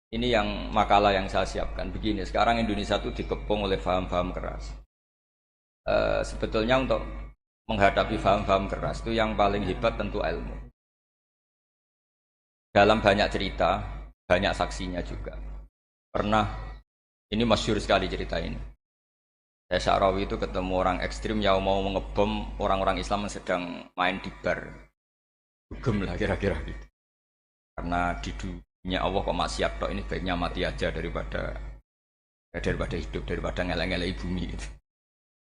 Ini yang makalah yang saya siapkan. Begini, sekarang Indonesia itu dikepung oleh paham-paham keras. Sebetulnya untuk menghadapi paham-paham keras itu yang paling hebat tentu ilmu. Dalam banyak cerita, banyak saksinya juga. Pernah, ini masyhur sekali cerita ini. Saya Sya'rawi itu ketemu orang ekstrim yang mau mengebom orang-orang Islam yang sedang main di bar. Dugem lah kira-kira gitu. Karena di dunia Allah kok maksiat tok, ini baiknya mati aja daripada hidup, daripada ngeleng-ngeleng bumi gitu.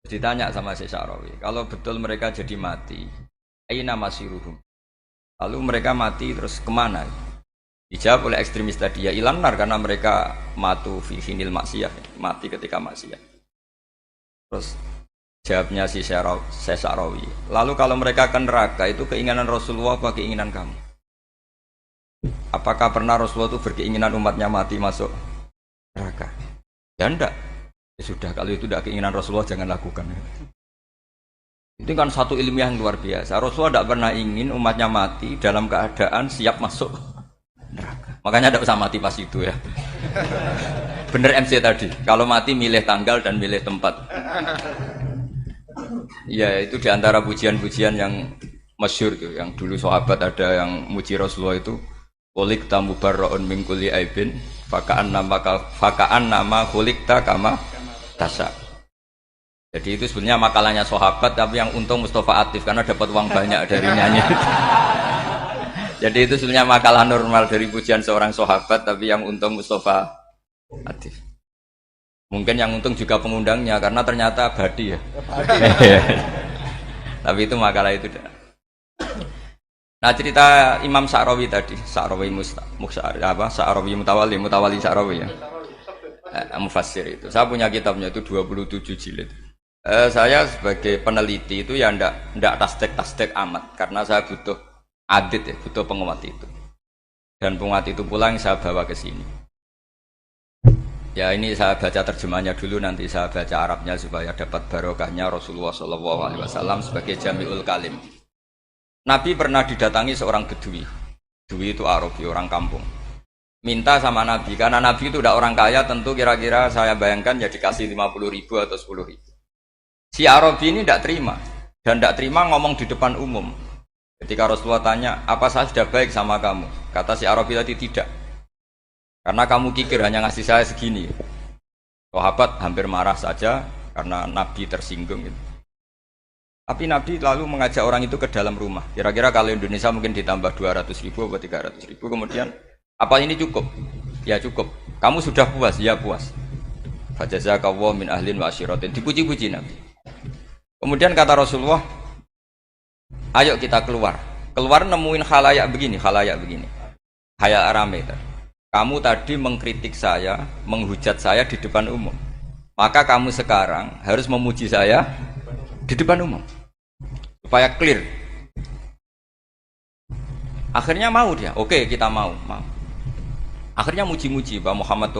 Terus ditanya sama Syekh Sya'rawi, kalau betul mereka jadi mati, aina masiruhum? Lalu mereka mati terus kemana? Dijawab oleh ekstremis tadi, ya ilanar, karena mereka matu fi hinil maksiyah, mati ketika maksiat. Terus jawabnya si Syekh Sya'rawi, lalu kalau mereka ke neraka itu keinginan Rasulullah apa keinginan kamu? Apakah pernah Rasulullah itu berkeinginan umatnya mati masuk neraka? Ya enggak. Ya sudah, kalau itu tidak keinginan Rasulullah jangan lakukan. Itu kan satu ilmiah yang luar biasa. Rasulullah tidak pernah ingin umatnya mati dalam keadaan siap masuk neraka. Makanya tidak usah mati pas itu ya. Bener MC tadi. Kalau mati milih tanggal dan milih tempat. Ya itu diantara pujian-pujian yang masyhur tuh. Yang dulu sahabat ada yang muji Rasulullah itu. Kulik tamu barroon mingkuli aibin. Fakaan nama kulikta kama tasa. Jadi itu sebenarnya makalahnya sahabat, tapi yang untung Mustafa Atif karena dapat uang banyak dari nyanyi. Jadi itu sebenarnya makalah normal dari pujian seorang sahabat, tapi yang untung Mustafa Atif. Mungkin yang untung juga pengundangnya karena ternyata abadi ya. Tapi itu makalah itu. Nah cerita Imam Sya'rawi tadi, Sya'rawi Sya'rawi Mutawali Sya'rawi ya. Mufassir itu. Saya punya kitabnya itu 27 jilid. Saya sebagai peneliti itu ya ndak tasdek amat karena saya butuh adit ya, butuh penguat itu. Dan penguat itu pula yang saya bawa ke sini. Ya ini saya baca terjemahnya dulu, nanti saya baca Arabnya supaya dapat barokahnya Rasulullah SAW sebagai Jami'ul Kalim. Nabi pernah didatangi seorang bedui. Bedui itu Arabi, orang kampung. Minta sama Nabi, karena Nabi itu udah orang kaya, tentu kira-kira saya bayangkan ya dikasih 50.000 atau 10.000. Si Arabi ini tidak terima, dan tidak terima ngomong di depan umum. Ketika Rasulullah tanya, apa saya sudah baik sama kamu? Kata si Arabi tadi, tidak. Karena kamu kikir hanya ngasih saya segini. Sahabat hampir marah saja karena Nabi tersinggung gitu. Tapi Nabi lalu mengajak orang itu ke dalam rumah. Kira-kira kalau Indonesia mungkin ditambah 200.000 atau 300.000. Kemudian, apa ini cukup? Ya cukup. Kamu sudah puas? Ya puas. Fajazakallahu min ahlin wa asyiratin. Dipuji-puji Nabi. Kemudian kata Rasulullah, ayo kita keluar. Keluar nemuin khalayak begini. Khalayak rame. Kamu tadi mengkritik saya, menghujat saya di depan umum. Maka kamu sekarang harus memuji saya di depan umum. Supaya clear. Akhirnya mau dia. Oke, kita mau. Akhirnya muji-muji bahwa Muhammad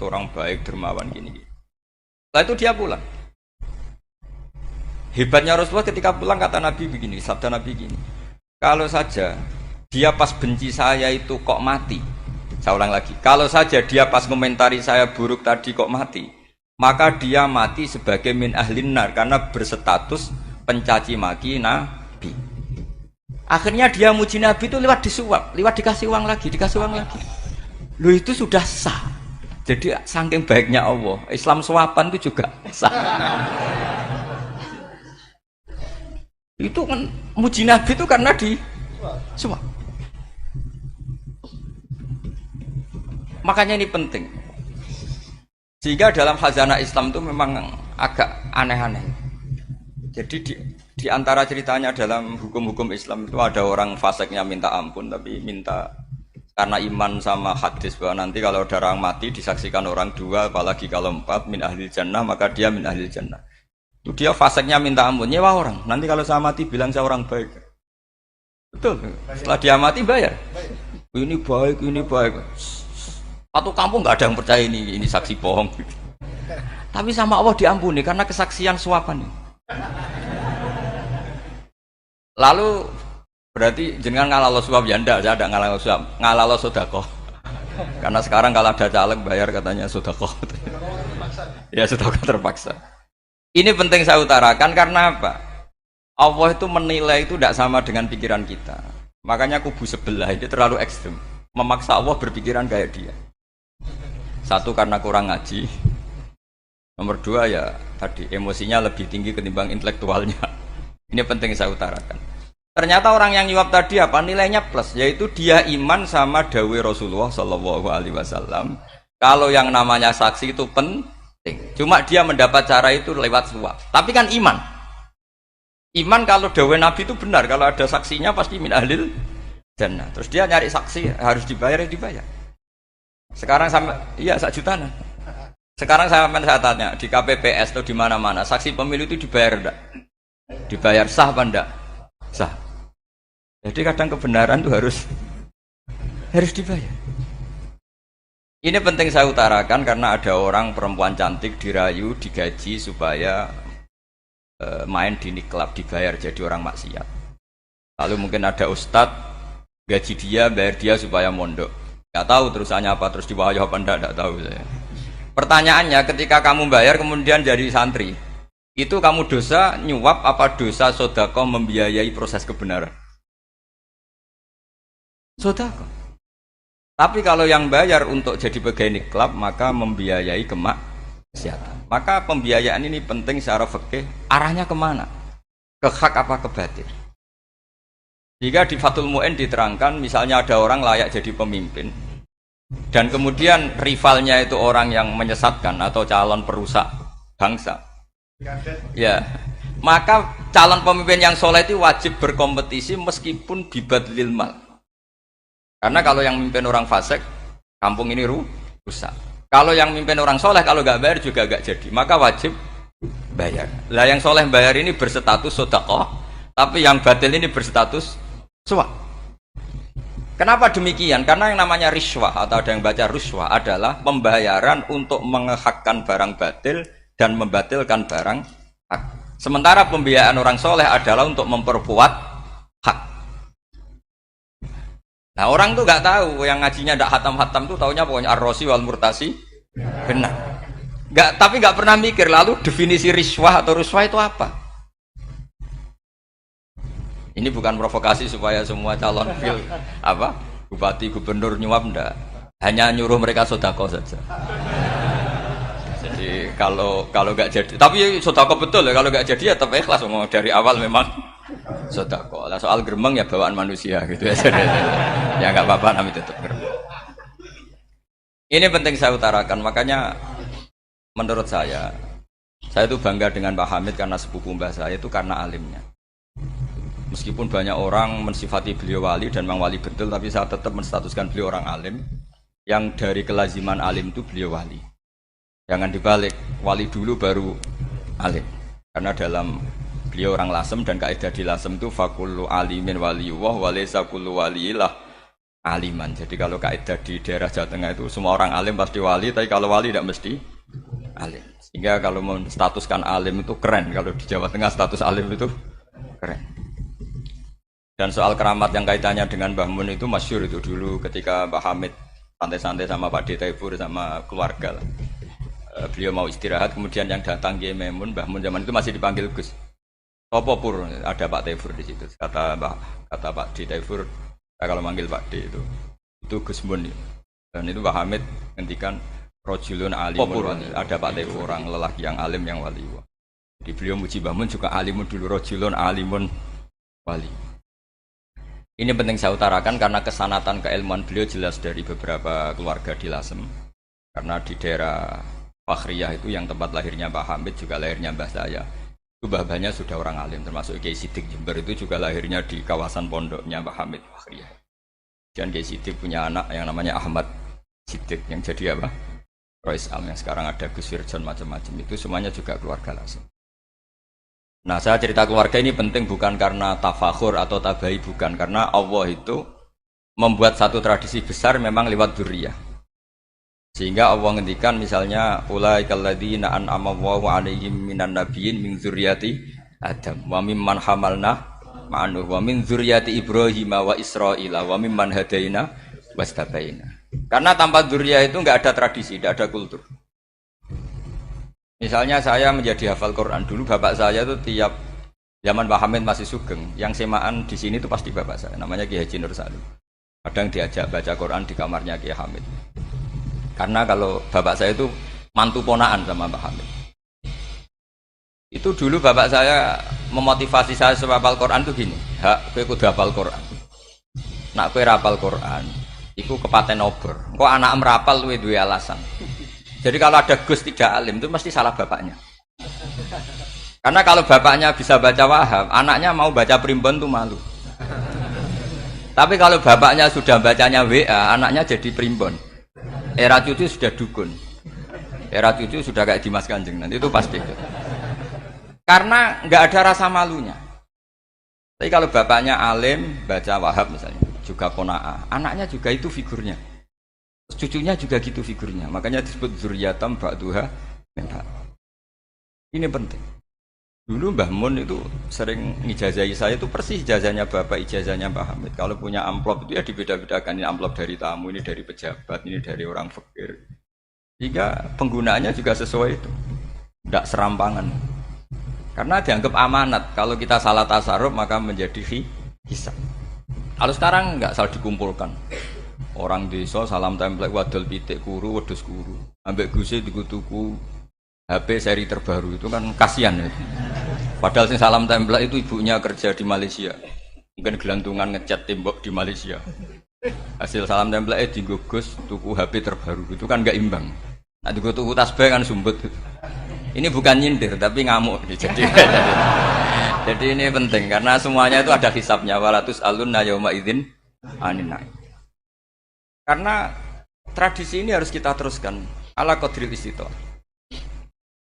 orang baik, dermawan gini. Setelah itu dia pulang. Hebatnya Rasulullah ketika pulang kata Nabi begini, sabda Nabi begini. Kalau saja dia pas benci saya itu kok mati. Saya ulang lagi. Kalau saja dia pas komentari saya buruk tadi kok mati, maka dia mati sebagai min ahlin nar karena berstatus pencaci maki Nabi. Akhirnya dia muji Nabi itu lewat disuap, lewat dikasih uang lagi. Lu itu sudah sah. Jadi saking baiknya Allah, Islam suapan itu juga sah. Itu kan muji Nabi itu karena di suap. Makanya ini penting. Sehingga dalam khazanah Islam itu memang agak aneh-aneh. Jadi di antara ceritanya dalam hukum-hukum Islam itu ada orang fasiknya minta ampun, tapi minta karena iman sama hadis bahwa nanti kalau ada orang mati disaksikan orang dua, apalagi kalau 4 min ahlil jannah, maka dia min ahlil jannah. Itu dia fasiknya minta ampun, nyewa orang. Nanti kalau saya mati bilang saya orang baik. Betul. Setelah dia mati bayar. Ini baik. Satu kampung nggak ada yang percaya ini saksi bohong. Tapi sama Allah diampuni karena kesaksian suapan. Lalu berarti jenengan ngalalo suap ya ndak, saya ada ngalalo suap, ngalalo sedekah. Karena sekarang kalau ada caleg bayar katanya sedekah. Ya sedekah terpaksa. Ini penting saya utarakan karena apa? Allah itu menilai itu tidak sama dengan pikiran kita. Makanya kubu sebelah ini terlalu ekstrem. Memaksa Allah berpikiran kayak dia. Satu karena kurang ngaji. Nomor dua ya tadi emosinya lebih tinggi ketimbang intelektualnya. Ini penting saya utarakan. Ternyata orang yang nyuap tadi apa? Nilainya plus, yaitu dia iman sama dawai Rasulullah Shallallahu Alaihi Wasallam. Kalau yang namanya saksi itu penting. Cuma dia mendapat cara itu lewat suap. Tapi kan iman. Iman kalau dawai Nabi itu benar. Kalau ada saksinya pasti min ahlil jannah. Terus dia nyari saksi harus dibayar ya dibayar. Sekarang sama iya 1 juta. Sekarang saya tanya di KPPS atau di mana-mana saksi pemilu itu dibayar enggak? Dibayar sah apa enggak? Sah. Jadi kadang kebenaran itu harus dibayar. Ini penting saya utarakan karena ada orang perempuan cantik dirayu, digaji supaya main di niklab dibayar jadi orang maksiat. Lalu mungkin ada ustadz gaji dia, bayar dia supaya mondok. Gak tahu terusannya apa, terus diwayah apa enggak tahu saya. Pertanyaannya ketika kamu bayar kemudian jadi santri, itu kamu dosa nyuap apa dosa sodako membiayai proses kebenaran? Sodako. Tapi kalau yang bayar untuk jadi pegawai niklab maka membiayai kemaksiatan. Maka pembiayaan ini penting secara fikih. Arahnya kemana? Ke hak apa ke batil? Jika di Fathul Mu'in diterangkan, misalnya ada orang layak jadi pemimpin, dan kemudian rivalnya itu orang yang menyesatkan atau calon perusak bangsa. Ya, maka calon pemimpin yang soleh itu wajib berkompetisi meskipun bibadlil mal. Karena kalau yang mimpin orang fasik, kampung ini rusak. Kalau yang mimpin orang soleh, kalau nggak bayar juga nggak jadi. Maka wajib bayar. Lah yang soleh bayar ini berstatus sedekah, tapi yang batil ini berstatus suap. Kenapa demikian? Karena yang namanya riswah atau ada yang baca ruswah adalah pembayaran untuk mengehakkan barang batil dan membatilkan barang hak. Sementara pembiayaan orang soleh adalah untuk memperkuat hak. Nah orang tuh nggak tahu, yang ngajinya ndak hatam-hatam tuh taunya pokoknya ar-rosi wal murtasi benar. Tapi nggak pernah mikir lalu definisi riswah atau ruswah itu apa? Ini bukan provokasi supaya semua calon bupati gubernur nyuap ndak, hanya nyuruh mereka sodako saja. Jadi kalau nggak jadi, tapi sodako betul ya, kalau nggak jadi ya tetap ikhlas dari awal memang sodako. Lah soal geremeng ya bawaan manusia gitu ya. Ya nggak apa-apa namanya tetap geremeng. Ini penting saya utarakan, makanya menurut saya itu bangga dengan Pak Hamid karena sepupu mbah saya itu karena alimnya. Meskipun banyak orang mensifati beliau wali dan memang wali betul, tapi saya tetap menstatuskan beliau orang alim yang dari kelaziman alim itu beliau wali. Jangan dibalik, wali dulu baru alim. Karena dalam beliau orang lasem dan kaidah di lasem itu fakullu alimin waliyullah walaysa kullu waliillah aliman. Jadi kalau kaidah di daerah Jawa Tengah itu semua orang alim pasti wali, tapi kalau wali tidak mesti alim. Sehingga kalau menstatuskan alim itu keren, kalau di Jawa Tengah status alim itu keren. Dan soal keramat yang kaitannya dengan Mbah Mun itu masyhur itu dulu ketika Mbah Hamid santai-santai sama Pak D. Taifur sama keluarga lah. Beliau mau istirahat, kemudian yang datang Kiai Maimun, Mbah Mun zaman itu masih dipanggil Gus. Sopo pur, ada Pak Taifur di situ. Kata Pak D. Taifur, kalau manggil Pak D itu Gus Mun. Dan itu Mbah Hamid ngendikan rojulun alimun, ada Pak Taifur orang lelaki yang alim yang wali. Di beliau muji Mbah Mun juga alimun dulu, rojulun alimun wali. Ini penting saya utarakan karena kesanatan keilmuan beliau jelas dari beberapa keluarga di Lasem. Karena di daerah Fakhriyah itu yang tempat lahirnya Pak Hamid juga lahirnya mbah saya. Itu mbah-mbahnya sudah orang alim, termasuk Kiai Sidik Jember itu juga lahirnya di kawasan pondoknya Pak Hamid Fakhriyah. Dan Kiai Sidik punya anak yang namanya Ahmad Sidik yang jadi apa? Rois Am yang sekarang ada Gus Firjon macam-macam itu semuanya juga keluarga Lasem. Nah saya cerita keluarga ini penting bukan karena tafakhur atau tabai, bukan, karena Allah itu membuat satu tradisi besar memang lewat dzurriyyah. Sehingga Allah ngendikan misalnya ulaikal ladzina an'ama Allahu 'alaihim minan nabiyyin min dzurriyyati Adam wa mimman hamalna ma'anuh wa min dzurriyyati Ibrahim wa Israila wa mimman hadaina wastabaina. Karena tanpa dzurriyyah itu nggak ada tradisi, nggak ada kultur. Misalnya saya menjadi hafal Quran dulu, bapak saya itu tiap zaman Pak Hamid masih sugeng, yang semaan di sini itu pasti bapak saya, namanya Kiai Haji Nur Salim. Kadang diajak baca Quran di kamarnya Kiai Hamid. Karena kalau bapak saya itu mantu ponaan sama Pak Hamid. Itu dulu bapak saya memotivasi saya supaya hafal Quran itu gini, hak kowe kudu hafal Quran. Nak kowe rapal Quran, iku kepaten obor. Kok anak merapal luwe duwe alasan. Jadi kalau ada Gus tidak alim itu mesti salah bapaknya. Karena kalau bapaknya bisa baca Wahab, anaknya mau baca primbon tuh malu. Tapi kalau bapaknya sudah bacanya WA, anaknya jadi primbon. Era cucu sudah dukun. Era cucu sudah kayak Dimas Kanjeng, nanti itu pasti. Karena nggak ada rasa malunya. Tapi kalau bapaknya alim, baca Wahab misalnya, juga Qanaah, anaknya juga itu figurnya. Cucunya juga gitu figurnya. Makanya disebut dzurriyatam ba'duha min ba'd. Ini penting. Dulu Mbah Mun itu sering ngijazahi saya itu persis ijazahnya bapak, ijazahnya Mbah Hamid. Kalau punya amplop itu ya dibeda-bedakan, ini amplop dari tamu, ini dari pejabat, ini dari orang fakir. Jika penggunaannya juga sesuai itu, tidak serampangan. Karena dianggap amanat. Kalau kita salah tasarruf maka menjadi hisab. Kalau sekarang nggak salah dikumpulkan. Orang desa salam template wadol pitik kuru, wedhus kuru. Ambek guse tuku HP seri terbaru itu kan kasihan ya. Padahal sing salam template itu ibunya kerja di Malaysia. Mungkin gelantungan ngecat tembok di Malaysia. Hasil salam template digugus tuku HP terbaru itu kan enggak imbang. Nah tuku tasbih kan sumbut. Ini bukan nyindir tapi ngamuk. Jadi ini penting karena semuanya itu ada hisabnya. Walatus alunna yauma idzin anin naim. Karena tradisi ini harus kita teruskan ala qadril istithar.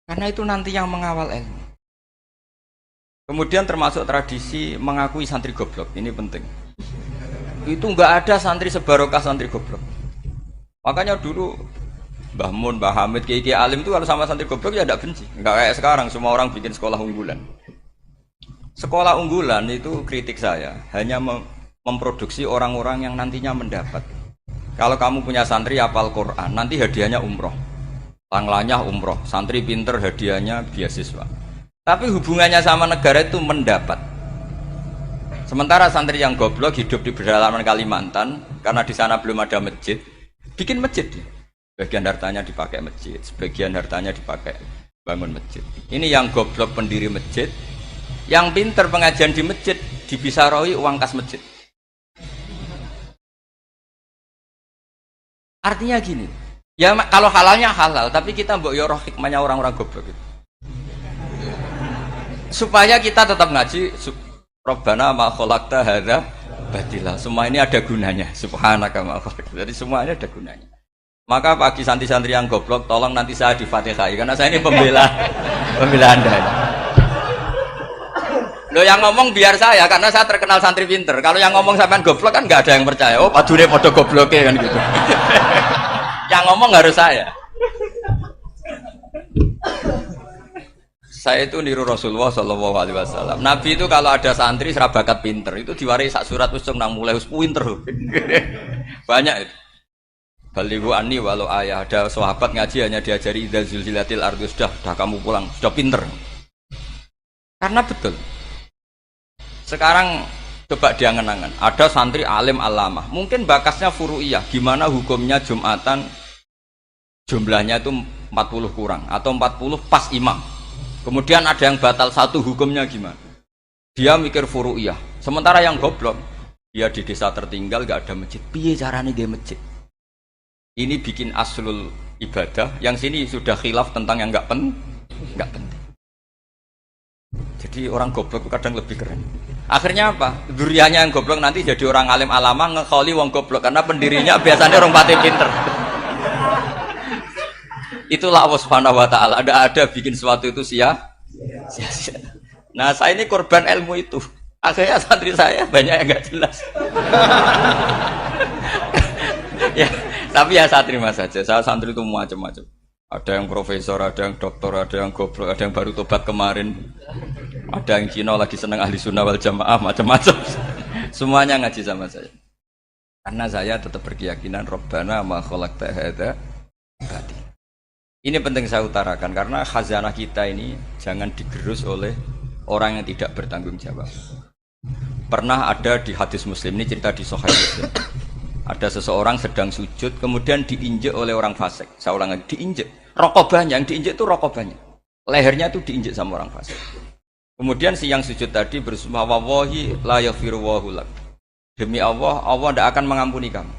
Karena itu nanti yang mengawal ilmu. Kemudian termasuk tradisi mengakui santri goblok, ini penting. Itu enggak ada santri sebarokah santri goblok. Makanya dulu Mbah Mun, Mbah Hamid, Kiai alim itu kalau sama santri goblok ya tidak benci. Enggak kayak sekarang semua orang bikin sekolah unggulan. Sekolah unggulan itu kritik saya hanya memproduksi orang-orang yang nantinya mendapat. Kalau kamu punya santri hafal Quran, nanti hadiahnya umroh. Panglanya umroh, santri pinter hadiahnya beasiswa. Tapi hubungannya sama negara itu mendapat. Sementara santri yang goblok hidup di pedalaman Kalimantan, karena di sana belum ada masjid, bikin masjid. Sebagian hartanya dipakai masjid, sebagian hartanya dipakai bangun masjid. Ini yang goblok pendiri masjid, yang pinter pengajian di masjid, dibisaroi uang kas masjid. Artinya gini, ya kalau halalnya halal, tapi kita mbok yoroh hikmahnya orang-orang goblok gitu. Supaya kita tetap ngaji, Rabbana ma khalaqta hadza batila. Semua ini ada gunanya. Subhanaka ma khalaqta. Jadi semua ini ada gunanya. Maka bagi santri-santri yang goblok, tolong nanti saya di-Fatihai karena saya ini pembela Anda. Lo yang ngomong biar saya karena saya terkenal santri pinter. Kalau yang ngomong sampean goblok kan nggak ada yang percaya. Oh, padune padha gobloke kan gitu. Yang ngomong harus saya. Saya itu niru Rasulullah Shallallahu Alaihi Wasallam. Nabi itu kalau ada santri serabakat pinter itu diwarai sak surat usung nang mulai pinter. Banyak itu. Balighu anni walau ayah, ada sahabat ngaji hanya diajari idza zulzilatil ardu, sudah kamu pulang, sudah pinter. Karena betul. Sekarang coba diangan-angan, ada santri alim alamah, mungkin bakasnya furu'iyah, gimana hukumnya Jumatan jumlahnya itu 40 kurang atau 40 pas imam. Kemudian ada yang batal satu, hukumnya gimana? Dia mikir furu'iyah. Sementara yang goblok, dia di desa tertinggal gak ada masjid. Piye caranya dia masjid? Ini bikin aslul ibadah, yang sini sudah khilaf tentang yang gak penting. Jadi orang goblok kadang lebih keren. Akhirnya apa? Duriannya yang goblok nanti jadi orang alim alama ngekholi wong goblok karena pendirinya biasanya orang pati pinter. Itulah Allah Subhanahu wa taala. Ada bikin sesuatu itu sia-sia. Nah, saya ini korban ilmu itu. Akhirnya santri saya banyak yang enggak jelas. Ya, tapi ya saya terima saja. Saya santri itu macam-macam. Ada yang profesor, ada yang doktor, ada yang goblok, ada yang baru tobat kemarin. Ada yang Cina lagi seneng ahli sunnah wal jamaah, macam-macam. Semuanya ngaji sama saya. Karena saya tetap berkeyakinan Rabbana ma khalaqta hadza batil. Ini penting saya utarakan karena khazanah kita ini jangan digerus oleh orang yang tidak bertanggung jawab. Pernah ada di hadis Muslim, ini cerita di Sahih Muslim. Ada seseorang sedang sujud kemudian diinjek oleh orang fasik. Saya ulang lagi, diinjek. Rokobahnya, yang diinjek itu rokobahnya. Lehernya itu diinjek sama orang fasik. Kemudian si yang sujud tadi bersumpah wallahi la yaghfiru wallahu lak. Demi Allah, Allah tidak akan mengampuni kamu.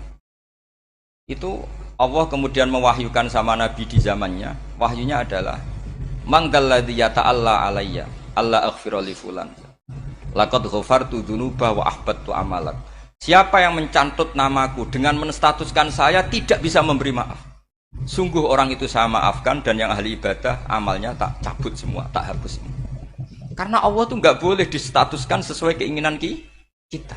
Itu Allah kemudian mewahyukan sama Nabi di zamannya. Wahyunya adalah mangdalladzi yata'alla alayya alla aghfira li fulan. Laqad ghafartu dzunuba wa ahbattu amalak. Siapa yang mencantut namaku dengan menstatuskan saya tidak bisa memberi maaf. Sungguh orang itu saya maafkan dan yang ahli ibadah amalnya tak cabut semua, tak hapus semua. Karena Allah tuh nggak boleh distatuskan sesuai keinginan kita.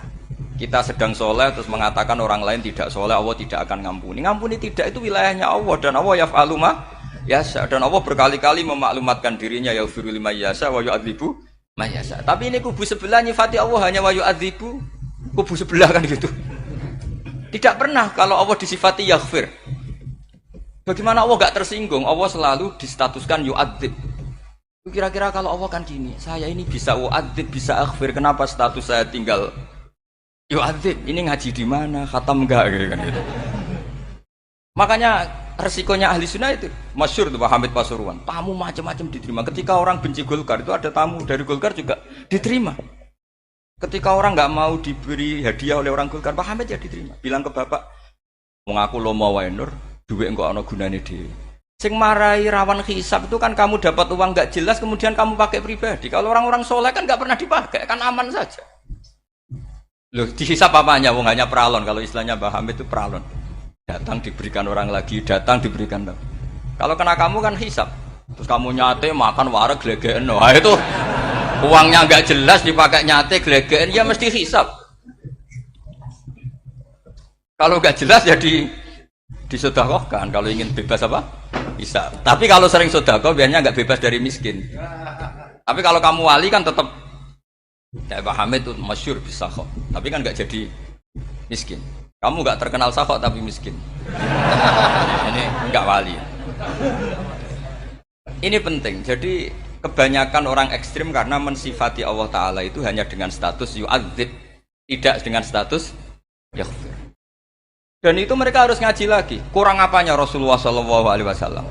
Kita sedang soleh terus mengatakan orang lain tidak soleh, Allah tidak akan ngampuni. Ngampuni tidak, itu wilayahnya Allah dan Allah yaf'alu ma yasha. Dan Allah berkali-kali memaklumatkan dirinya yaghfiru liman yasha wa yu'adzibu man yasha. Tapi ini kubu sebelah nyifati Allah hanya wa yu'adzibu, kubu sebelah kan gitu. Tidak pernah kalau Allah disifati yaghfir. Bagaimana Allah gak tersinggung? Allah selalu distatuskan yu'adzib. Kira-kira kalau Allah kan gini, saya ini bisa u'adzib, bisa aghfir, kenapa status saya tinggal yu'adzib? Ini ngaji di mana? Khatam enggak kan gitu. Makanya resikonya ahli sunnah itu masyhur tuh Pak Hamid Pasuruan. Tamu macam-macam diterima. Ketika orang benci Golkar itu ada tamu dari Golkar juga diterima. Ketika orang nggak mau diberi hadiah oleh orang Golkar, Pak Hamid ya diterima. Bilang ke bapak, mengaku lo mau wainur, duit enggak ono gunane dhewe. Sing marai rawan hisab itu kan kamu dapat uang nggak jelas kemudian kamu pakai pribadi. Kalau orang-orang soleh kan nggak pernah dipakai, kan aman saja. Loh, dihisab apanya? Wong hanya pralon. Kalau istilahnya Mbah Hamid itu pralon. Datang diberikan orang lagi, datang diberikan. Kalau kena kamu kan hisab. Terus kamu nyate makan wareg glegeken. Wah itu uangnya nggak jelas dipakai nyate glegeken, ya mesti hisab. Kalau nggak jelas ya disedekahkan. Kalau ingin bebas apa? Bisa. Tapi kalau sering sedekah biasanya nggak bebas dari miskin. Tapi kalau kamu wali kan tetap ya Pak Hamid itu masyhur bisa kok. Tapi kan nggak jadi miskin. Kamu nggak terkenal sakok tapi miskin. Ini nggak wali. Ini penting. Jadi kebanyakan orang ekstrim karena mensifati Allah Ta'ala itu hanya dengan status yu'adzib, tidak dengan status yaghfir. Dan itu mereka harus ngaji lagi. Kurang apanya Rasulullah SAW?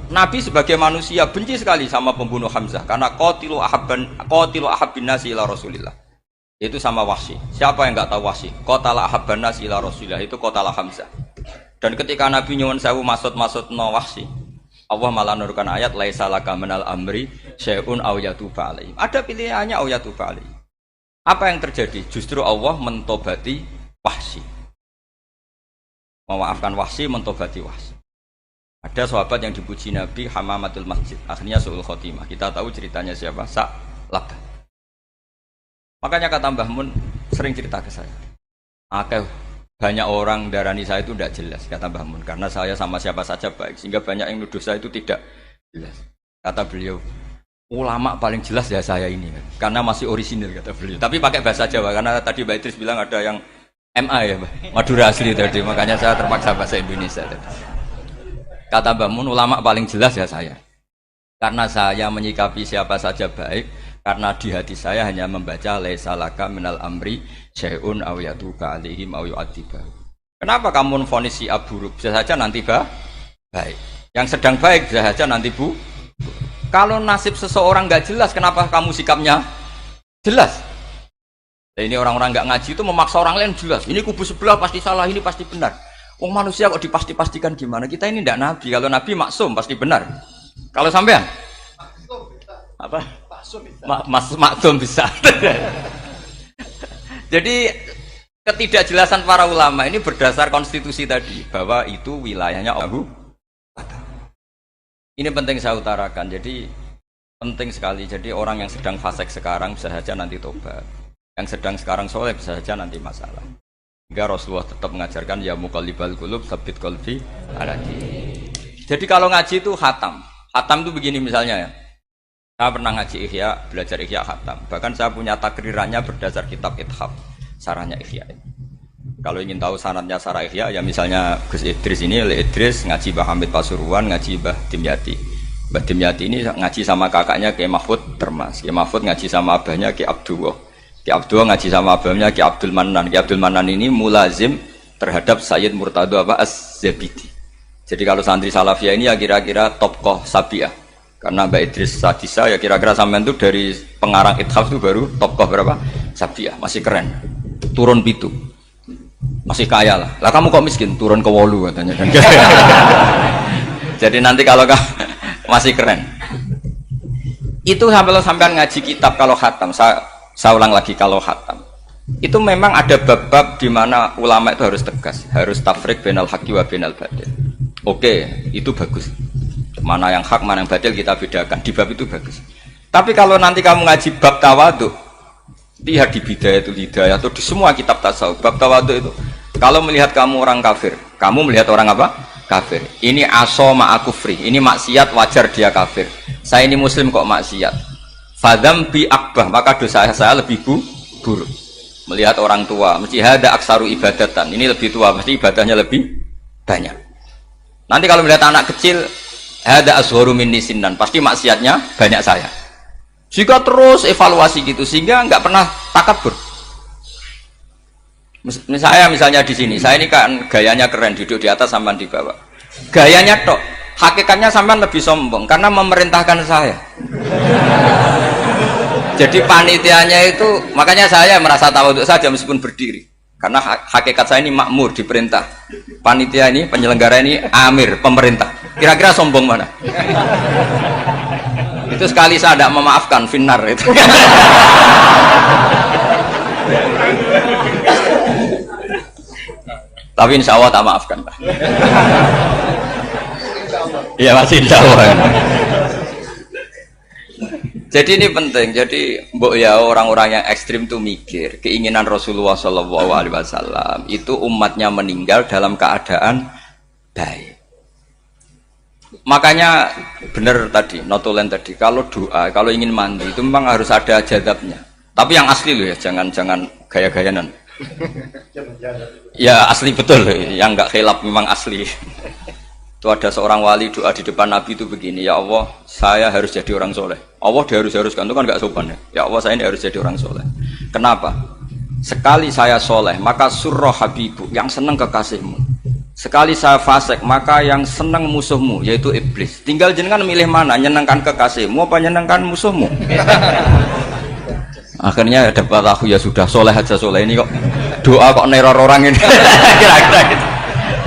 Nabi sebagai manusia benci sekali sama pembunuh Hamzah karena qatilu ahabbin nasi ila Rasulillah. Itu sama Wahsy. Siapa yang enggak tahu Wahsy? Qatala ahabban nasi ila Rasulillah, itu qatala Hamzah. Dan ketika Nabi nyuwun sewu maksud-maksudno Wahsy, Allah malah nurkan ayat laisa laka minal amri syai'un aw yatuba alaihim. Ada pilihannya aw yatuba alaihim. Apa yang terjadi? Justru Allah mentobati Wahsy. Memaafkan Wahsy, mentobati Wahsy. Ada sahabat yang dipuji Nabi Hamamatul Masjid, akhirnya su'ul khotimah. Kita tahu ceritanya siapa? Sa'labah. Makanya kata Mbah Mun sering cerita ke saya. Banyak orang darani saya itu tidak jelas, kata Mbah Mun, karena saya sama siapa saja baik, sehingga banyak yang nuduh saya itu tidak jelas. Kata beliau, ulama paling jelas ya saya ini, karena masih orisinil, kata beliau. Tapi pakai bahasa Jawa, karena tadi Mbak Idris bilang ada yang MA ya, Mbak, Madura asli tadi, makanya saya terpaksa bahasa Indonesia tadi. Kata Mbah Mun, ulama paling jelas ya saya, karena saya menyikapi siapa saja baik, karena di hati saya hanya membaca laisa laka minal amri syai'un aw yatuba alaihim aw yu'adziba. Kenapa kamu vonis si buruk? Bisa saja nanti baik. Yang sedang baik bisa saja nanti bu. Kalau nasib seseorang nggak jelas, kenapa kamu sikapnya jelas? Nah, ini orang-orang nggak ngaji itu memaksa orang lain jelas. Ini kubu sebelah pasti salah, ini pasti benar. Oh manusia kok dipasti-pastikan gimana? Kita ini tidak nabi. Kalau nabi maksum pasti benar. Kalau sampean apa? Maksum bisa. Jadi ketidakjelasan para ulama ini berdasar konstitusi tadi bahwa itu wilayahnya Allah. Ini penting saya utarakan. Jadi penting sekali. Jadi orang yang sedang fasik sekarang bisa saja nanti tobat. Yang sedang sekarang soleh bisa saja nanti masalah. Hingga Rasulullah tetap mengajarkan ya muqallibal qulub tsabbit qalbi ala dinik. Jadi kalau ngaji itu khatam. Khatam itu begini misalnya ya. Saya pernah ngaji Ihya, belajar Ihya khatam. Bahkan saya punya takrirannya berdasar kitab Ithaf, sarahnya Ihya. Kalau ingin tahu sanadnya Sarah Ihya, ya misalnya Gus Idris ini, oleh Idris ngaji Mbah Hamid Pasuruan, ngaji Mbah Dimyati. Mbah Dimyati ini ngaji sama kakaknya Kiai Mahfud Termas. Kiai Mahfud ngaji sama abahnya Kiai Abdullah. Kiai Abdullah ngaji sama abahnya Kiai Abdul Manan. Kiai Abdul Manan ini mulazim terhadap Sayyid Murtado Az-Zabidi. Jadi kalau santri Salafiyah ini ya kira-kira tokoh Sabiah. Karena Mbak Idris Sadisa ya kira-kira sampean itu dari pengarang Ithaf itu baru tokoh berapa? Sabiah, masih keren. Turun pitu. Masih kaya lah. Lah kamu kok miskin? Turun ke wolu katanya. Jadi nanti kalau masih keren. Itu sampean ngaji kitab kalau khatam. Saya ulang lagi kalau khatam. Itu memang ada bab-bab di mana ulama itu harus tegas, harus tafriq bainal haqqi wa bainal batil. Oke, itu bagus. Mana yang hak, mana yang batil kita bedakan. Di bab itu bagus. Tapi kalau nanti kamu ngaji bab tawadhu, lihat di Bidayatul Hidayah atau di semua kitab tasawuf, bab tawadhu itu, kalau melihat kamu orang kafir, kamu melihat orang apa? Kafir. Ini aso ma'akufri, ini maksiat wajar dia kafir. Saya ini muslim kok maksiat. Fadam bi akbah, maka dosa saya lebih buruk. Melihat orang tua, mesti hada aksaru ibadatan, ini lebih tua, mesti ibadahnya lebih banyak. Nanti kalau melihat anak kecil, hada azharu minni sinnan, pasti maksiatnya banyak saya. Jika terus evaluasi gitu sehingga nggak pernah takabur. Misalnya di sini, saya ini kan gayanya keren, duduk di atas sampean di bawah. Gayanya tok, hakikatnya sampean lebih sombong karena memerintahkan saya. Jadi panitianya itu, makanya saya merasa tawadhu saja meskipun berdiri. Karena hakikat saya ini makmur, diperintah. Panitia ini, penyelenggara ini amir, pemerintah. Kira-kira sombong mana? Itu sekali saya tidak memaafkan finnar itu. Tapi insya Allah tak maafkan Pak. Iya masih insya Allah. Jadi ini penting. Jadi mbok ya orang-orang yang ekstrim itu mikir keinginan Rasulullah SAW itu umatnya meninggal dalam keadaan baik. Makanya benar tadi, notulen tadi, kalau doa, kalau ingin mandi itu memang harus ada jadabnya. Tapi yang asli loh ya, jangan gaya-gayanan. Ya asli betul loh, yang nggak khilaf memang asli. Itu ada seorang wali doa di depan Nabi itu begini, ya Allah, saya harus jadi orang soleh. Allah diharuskan itu kan nggak sopan ya. Ya Allah, saya ini harus jadi orang soleh. Kenapa? Sekali saya soleh, maka surroh habibu, yang senang kekasihmu. Sekali saya fasik, maka yang senang musuhmu, yaitu iblis. Tinggal jenengan milih mana, nyenangkan kekasihmu apa nyenangkan musuhmu. Akhirnya dapat aku ya sudah soleh aja soleh ini kok doa kok neror orang ini. Kira-kira gitu.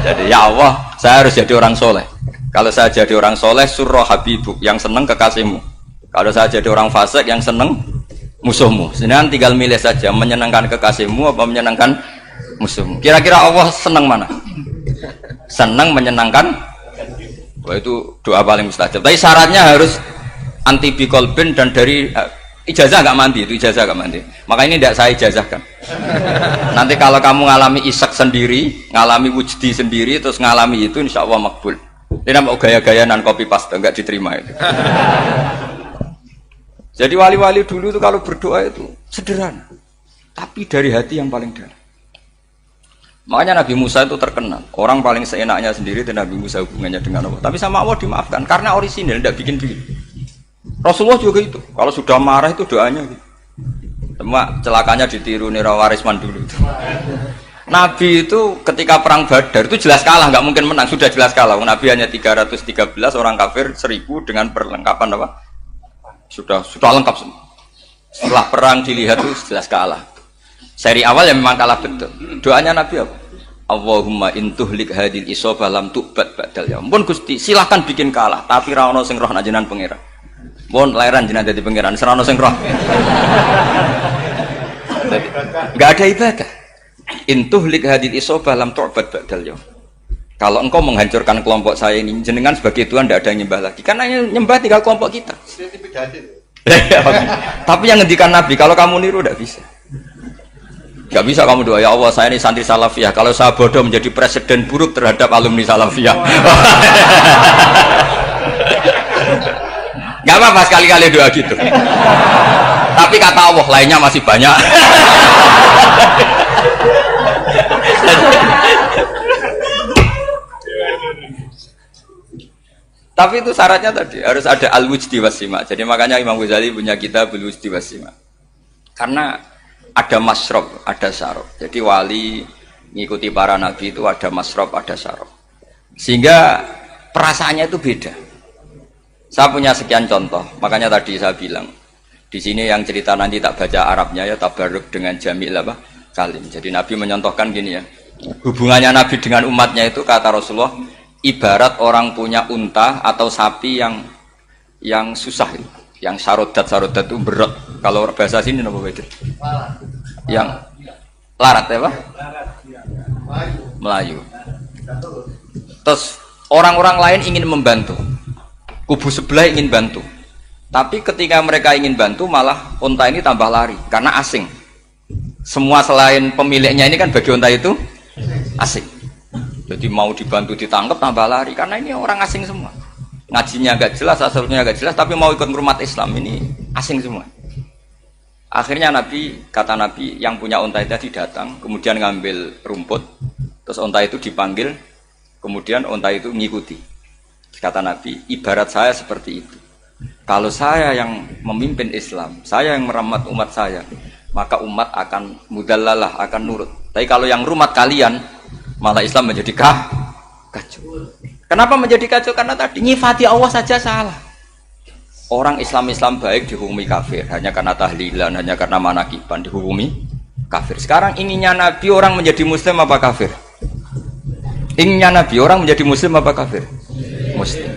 Jadi ya Allah, saya harus jadi orang soleh. Kalau saya jadi orang soleh, surroh habibu, yang senang kekasihmu. Kalau saya jadi orang fasik, yang senang musuhmu. Sedangkan tinggal milih saja, menyenangkan kekasihmu apa menyenangkan musuhmu. Kira-kira Allah senang mana? Senang menyenangkan. Wah, itu doa paling mustajab. Tapi syaratnya harus anti bikolbin dan dari ijazah nggak mandi, itu ijazah nggak mandi. Maka ini tidak saya ijazahkan. Nanti kalau kamu ngalami isak sendiri, ngalami wujdi sendiri, terus ngalami itu, insya Allah makbul. Ini mau gaya-gayaan copy paste nggak diterima itu. Jadi wali-wali dulu itu kalau berdoa itu sederhana, tapi dari hati yang paling dalam. Makanya Nabi Musa itu terkenal. Orang paling seenaknya sendiri itu Nabi Musa hubungannya dengan Allah. Tapi sama Allah dimaafkan karena orisinil, tidak bikin-bikin. Rasulullah juga itu. Kalau sudah marah itu doanya gitu. Cuma celakanya ditiru Nira Warisman dulu itu. Nabi itu ketika perang Badar itu jelas kalah, nggak mungkin menang, sudah jelas kalah. Nabi hanya 313, orang kafir 1000 dengan perlengkapan apa? Sudah lengkap semua. Setelah perang dilihat itu jelas kalah. Seri awal yang memang kalah betul. Doanya Nabi apa? Allahumma intuhlik hadil isobah lam tu'bad ba'dal yaum. Pun Gusti, silahkan bikin kalah, tapi ra ono sing roh najenan pangeran. Pun lairan jenengan dadi pangeran, ora ono sing roh. Enggak ada ibadah. Intuhlik hadil isobah lam tu'bad ba'dal yaum. Kalau engkau menghancurkan kelompok saya ini, jenengan sebagai Tuhan tidak ada yang nyembah lagi. Karena yang nyembah tinggal kelompok kita. Tapi yang ngendikan Nabi, kalau kamu niru tidak bisa. Gak bisa kamu doa, ya Allah saya ini santri Salafiyah, kalau saya bodoh menjadi presiden buruk terhadap alumni Salafiyah. Gak apa-apa sekali-kali doa gitu. Tapi kata Allah lainnya masih banyak. Tapi itu syaratnya tadi harus ada al-wujdi wasima. Jadi makanya Imam Ghazali punya kitab al-wujdi wasima. Karena ada masrob, ada syarab. Jadi wali ngikuti para nabi itu ada masrob, ada syarab. Sehingga perasaannya itu beda. Saya punya sekian contoh. Makanya tadi saya bilang di sini yang cerita nanti tak baca Arabnya ya tabarruk dengan jamil apa kalim. Jadi Nabi menyontohkan gini ya. Hubungannya Nabi dengan umatnya itu kata Rasulullah ibarat orang punya unta atau sapi yang susah itu. Yang sarodat itu berat. Kalau bahasa sini apa itu? Yang larat ya Pak? Melayu. Terus orang-orang lain ingin membantu. Kubu sebelah ingin bantu. Tapi ketika mereka ingin bantu malah unta ini tambah lari karena asing. Semua selain pemiliknya ini kan bagi unta itu asing. Jadi mau dibantu ditangkap tambah lari karena ini orang asing semua. Ngajinya agak jelas, asalnya agak jelas, tapi mau ikut umat Islam ini asing semua. Akhirnya kata Nabi yang punya unta itu tadi datang, kemudian ngambil rumput, terus unta itu dipanggil, kemudian unta itu mengikuti. Kata Nabi, ibarat saya seperti itu. Kalau saya yang memimpin Islam, saya yang merawat umat saya, maka umat akan mudallalah, akan nurut. Tapi kalau yang rumat kalian, malah Islam menjadi kacau. Kenapa menjadi kacau? Karena tadi nyifati Allah saja salah. Orang Islam baik dihukumi kafir hanya karena tahlilan, hanya karena manakiban dihukumi kafir. Sekarang inginnya Nabi orang menjadi Muslim apa kafir? Inginnya Nabi orang menjadi Muslim apa kafir? Muslim.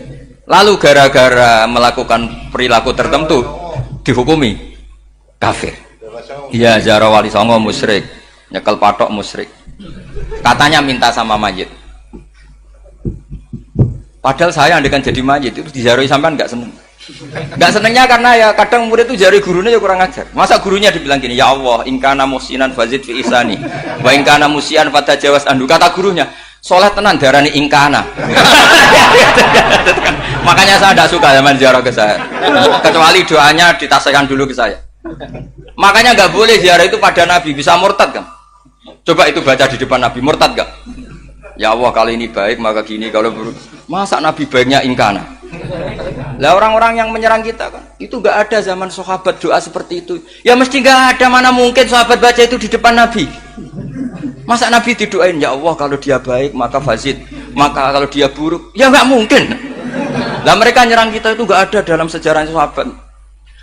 Lalu gara-gara melakukan perilaku tertentu dihukumi kafir. Iya, ziarah wali songo musyrik, nyekel patok musyrik. Katanya minta sama mayit. Padahal saya andekan jadi mayit itu diziarahi sampean enggak seneng. Enggak senengnya karena ya kadang murid itu jari gurunya ya kurang ajar. Masa gurunya dibilang gini, "Ya Allah, in kana muhsinan fazid fi ihsani, wa in kana musian fatajawaz anhu." Kata gurunya, "Soleh tenan darani ingkana." Makanya saya tidak suka zaman ziarah ke saya. Kecuali doanya ditasihkan dulu ke saya. Makanya nggak boleh ziarah itu pada Nabi, bisa murtad kan? Coba itu baca di depan Nabi, murtad nggak? Ya Allah kali ini baik maka gini, kalau buruk masa Nabi baiknya ingkana. Lah orang-orang yang menyerang kita kan itu nggak ada zaman sahabat doa seperti itu. Ya mesti nggak ada, mana mungkin sahabat baca itu di depan Nabi. Masa Nabi didoain ya Allah kalau dia baik maka fazid, maka kalau dia buruk ya nggak mungkin. Lah mereka nyerang kita itu nggak ada dalam sejarah sahabat.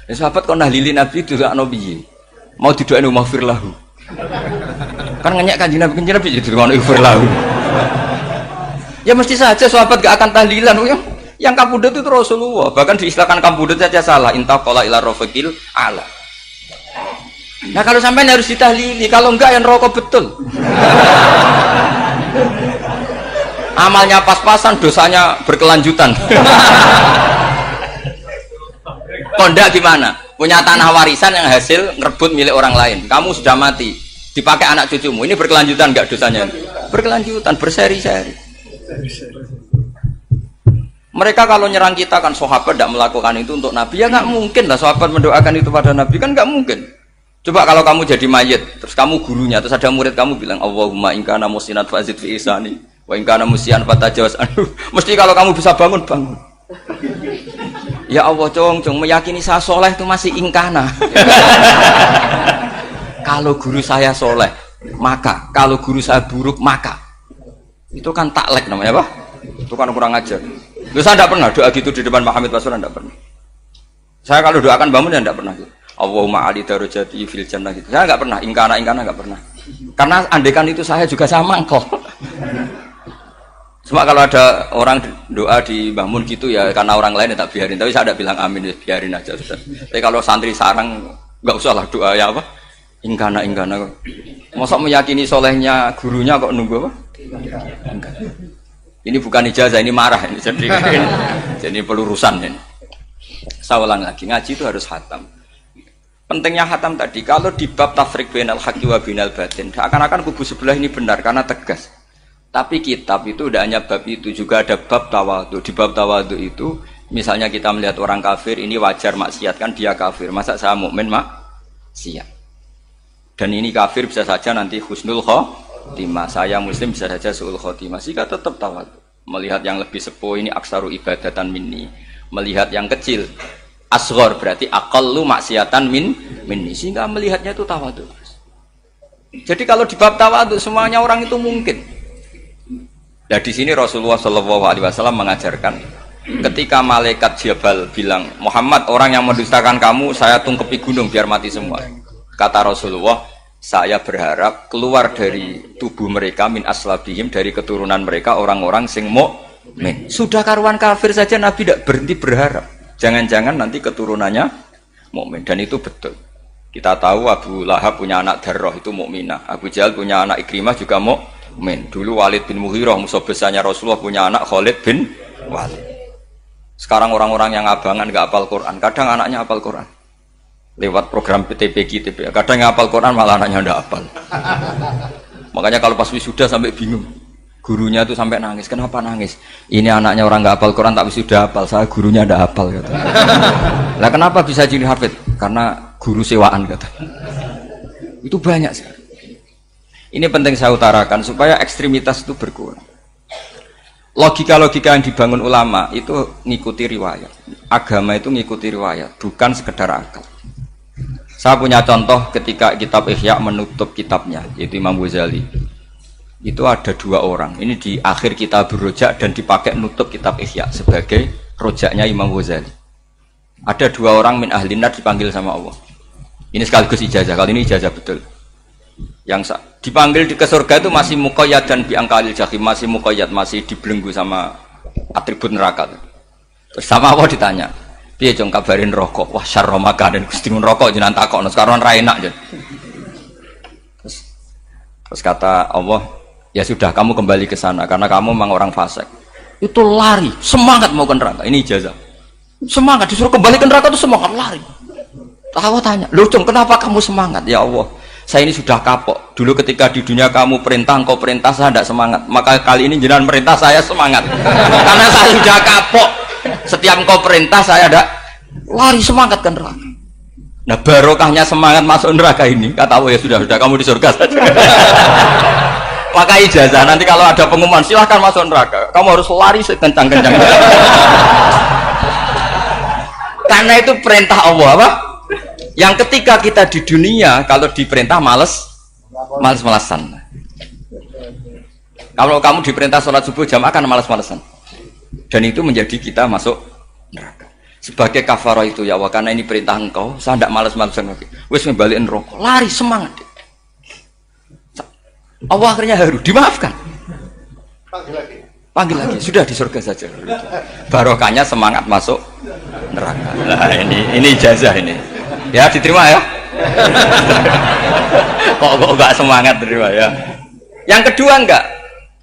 Ya, sahabat kok nahlili Nabi itu gak nabi mau didoain maghfir lahu. Kan ngenyek kanjeng Nabi jadi ngono maghfir lahu. Ya mesti saja sahabat gak akan tahlilan. Yang kabudut itu Rasulullah, bahkan diistilahkan kabudut saja salah. Intaqala ila rafiqil ala. Nah kalau sampai harus ditahlili, kalau enggak yang rokok betul. Amalnya pas-pasan, dosanya berkelanjutan. Kondak gimana? Punya tanah warisan yang hasil ngerebut milik orang lain. Kamu sudah mati, dipakai anak cucumu. Ini berkelanjutan enggak dosanya? Berkelanjutan, berseri-seri. Mereka kalau nyerang kita kan sahabat tidak melakukan itu untuk Nabi, ya nggak mungkin lah sahabat mendoakan itu pada Nabi, kan nggak mungkin. Coba kalau kamu jadi mayit, terus kamu gurunya, terus ada murid kamu bilang Allahumma in kana muhsinan fazid fi ihsani wa in kana musian fatajawaz anhu. Mesti kalau kamu bisa bangun. Ya Allah cong meyakini saya soleh itu masih ingkana. Kalau guru saya soleh maka, kalau guru saya buruk maka. Itu kan taklek namanya, Pak. Itu kan kurang ajar. Loh, saya tidak pernah doa gitu di depan Muhammad Rasulullah, tidak pernah. Saya kalau doakan bangun ya tidak pernah gitu. Allahumma ali darajati fil jannah gitu. Saya nggak pernah, ingkana nggak pernah. Karena andekan itu saya juga sama mangkol. Cuma kalau ada orang doa di bangun gitu ya karena orang lain ya tak biarin. Tapi saya tidak bilang amin, ya biarin aja sudah. Tapi kalau santri sarang nggak usah lah doa ya apa? Ingkana. Masa meyakini solehnya gurunya kok nunggu apa? Ini bukan ijazah, ini marah ini. Jadi pelurusan ini. Saya ulang lagi, ngaji itu harus khatam. Pentingnya khatam tadi, kalau di bab tafriq bainal haqqi wa bainal batin, akan kubu sebelah ini benar karena tegas. Tapi kitab itu tidak hanya bab itu, juga ada bab tawadhu. Di bab tawadhu itu, misalnya kita melihat orang kafir, ini wajar maksiat kan dia kafir. Masa saya mukmin maksiat? Dan ini kafir bisa saja nanti husnul khotimah. Saya muslim bisa saja suul khotimah. Jika tetap tawadhu. Melihat yang lebih sepuh ini aksaru ibadatan minni. Melihat yang kecil asghar berarti aqallu maksiatan minni. Sehingga melihatnya itu tawadhu. Jadi kalau di bab tawadhu semuanya orang itu mungkin. Nah di sini Rasulullah SAW mengajarkan ketika malaikat Jabal bilang Muhammad orang yang mendustakan kamu saya tungkepi gunung biar mati semua. Kata Rasulullah saya berharap keluar dari tubuh mereka min aslabihim dari keturunan mereka orang-orang sing mukmin. Sudah karuan kafir saja Nabi tidak berhenti berharap. Jangan-jangan nanti keturunannya mukmin dan itu betul. Kita tahu Abu Lahab punya anak Darrah itu mukminah. Abu Jahal punya anak Ikrimah juga mukmin. Dulu Walid bin Mughirah musuh besarnya Rasulullah punya anak Khalid bin Walid. Sekarang orang-orang yang abangan nggak hafal Quran, kadang anaknya hafal Quran. Lewat program PTPG, TPA. Kadang yang hafal Quran malah anaknya nggak hafal. Makanya kalau pas wisuda sampai bingung. Gurunya tuh sampai nangis. Kenapa nangis? Ini anaknya orang nggak hafal Quran tak wisuda hafal. Saya gurunya nggak hafal kata. Lah kenapa bisa jadi hafid? Karena guru sewaan kata. Itu banyak sih. Ini penting saya utarakan supaya ekstremitas itu berkurang. Logika-logika yang dibangun ulama itu ngikuti riwayat. Agama itu ngikuti riwayat, bukan sekedar akal. Saya punya contoh ketika kitab Ihya menutup kitabnya, yaitu Imam Ghazali. Itu ada dua orang. Ini di akhir kitab Rojak dan dipakai nutup kitab Ihya sebagai rojaknya Imam Ghazali. Ada dua orang min ahlinar dipanggil sama Allah. Ini sekaligus ijazah. Kali ini ijazah betul. Yang dipanggil ke surga itu masih muqayyad dan biangkalil jahim, masih muqayyad, masih dibelenggu sama atribut neraka. Terus sama Allah ditanya, piye jong kabarin rokok? Wah syarra makanan Gusti rokok jenengan takokno sekarang ra enak jen. Terus kata Allah, ya sudah kamu kembali ke sana karena kamu memang orang fasik. Itu lari, semangat mau ke neraka. Ini ijazah. Semangat disuruh kembali ke neraka itu semangat lari. Allah tanya, "Loh, Jong, kenapa kamu semangat?" Ya Allah, saya ini sudah kapok. Dulu ketika di dunia kamu perintah, engkau perintah, saya tidak semangat. Maka kali ini jenengan perintah saya semangat. Karena saya sudah kapok. Setiap engkau perintah saya ada lari semangat ke neraka. Nah barokahnya semangat masuk neraka ini, kata Allah ya sudah kamu di surga saja. Maka ijazah nanti kalau ada pengumuman silahkan masuk neraka. Kamu harus lari sekencang-kencang. Karena itu perintah Allah apa? Yang ketika kita di dunia kalau diperintah males-malesan. Kalau kamu diperintah sholat subuh jamaah kan males-malesan. Dan itu menjadi kita masuk neraka. Sebagai kafarah itu ya Allah, karena ini perintah engkau, saya tidak males-malesan lagi. Wes membalikin rokok, lari semangat. Allah akhirnya haru, dimaafkan. Panggil lagi, sudah di surga saja. Barokahnya semangat masuk neraka. Nah ini ijazah ini. Ya diterima ya. kok enggak semangat terima ya. Yang kedua enggak.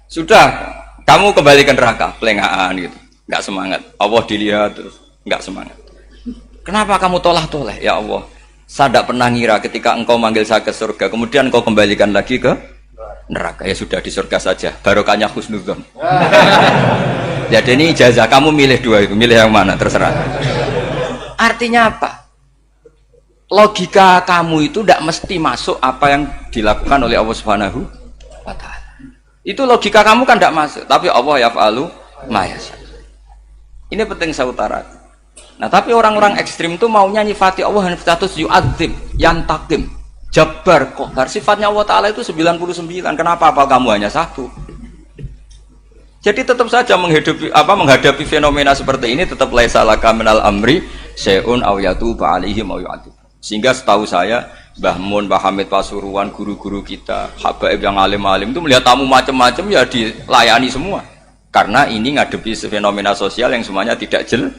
Sudah kamu kembali ke neraka, pelengahan gitu. Enggak semangat. Allah dilihat terus enggak semangat. Kenapa kamu tolah-toleh? Ya Allah, saya tidak pernah ngira ketika engkau manggil saya ke surga, kemudian engkau kembalikan lagi ke neraka. Ya sudah di surga saja. Barokahnya husnudzon. Jadi ini ijazah kamu milih dua itu, milih yang mana terserah. Artinya apa? Logika kamu itu tidak mesti masuk apa yang dilakukan oleh Allah Subhanahu wa Ta'ala. Itu logika kamu kan tidak masuk, tapi Allah yaf'alu ma yasha. Ini penting saya utarakan. Nah, tapi orang-orang ekstrim itu maunya nyifati Allah dengan status yu'adzim, yantakim, jabbar, qahar. Sifatnya Allah Ta'ala itu 99. Kenapa apa kamu hanya satu? Jadi tetap saja menghadapi fenomena seperti ini tetap laisa laka minal amri syai'un aw yatuba alaihim aw yu'adzib. Sehingga setahu saya Mbah Mun, Mbah Hamid Pasuruan, guru-guru kita, habaib yang alim-alim itu melihat tamu macam-macam ya dilayani semua. Karena ini ngadepi fenomena sosial yang semuanya tidak jelas.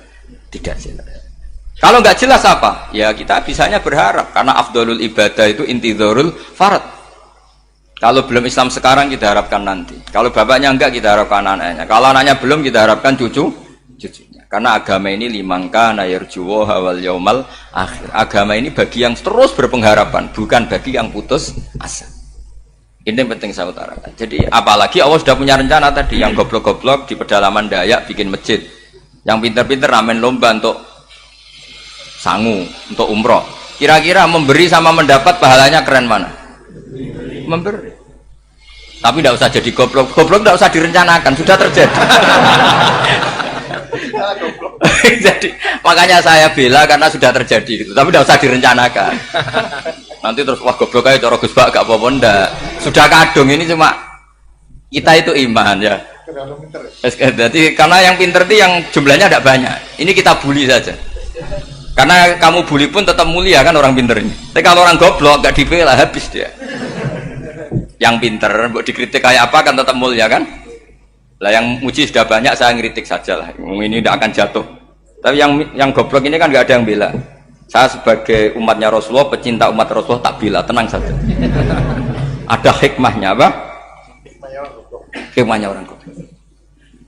Kalau nggak jelas apa? Ya kita bisanya berharap karena afdhalul ibadah itu intidharul farad. Kalau belum Islam sekarang kita harapkan nanti. Kalau bapaknya enggak kita harapkan anaknya. Kalau anaknya belum kita harapkan cucunya. Karena agama ini limangka nayarjuwa hawal yaumal akhir. Agama ini bagi yang terus berpengharapan, bukan bagi yang putus asa. Ini yang penting saya utarakan. Jadi apalagi Allah sudah punya rencana tadi, yang goblok-goblok di pedalaman Dayak bikin masjid, yang pinter-pinter ramen lomba untuk sangu, untuk umroh. Kira-kira memberi sama mendapat pahalanya keren mana? Memberi. Tapi tidak usah jadi goblok. Goblok tidak usah direncanakan, sudah terjadi. Jadi makanya saya bela karena sudah terjadi gitu. Tapi tidak usah direncanakan. Nanti terus wah goblok aja cara Gus Bak gak apa-apa ndak. Sudah kadung ini cuma kita itu iman ya. Jadi karena yang pinter itu yang jumlahnya tidak banyak. Ini kita bully saja. Karena kamu bully pun tetap mulia kan orang pinter ini. Tapi kalau orang goblok gak dibela habis dia. Yang pinter, buat dikritik kayak apa kan tetap mulia kan? Lah yang muji sudah banyak, saya ngeritik saja lah. Ini tidak akan jatuh. Tapi yang goblok ini kan nggak ada yang bela. Saya sebagai umatnya Rasulullah, pecinta umat Rasulullah tak bela, tenang saja. Ada hikmahnya apa? Hikmahnya orang goblok.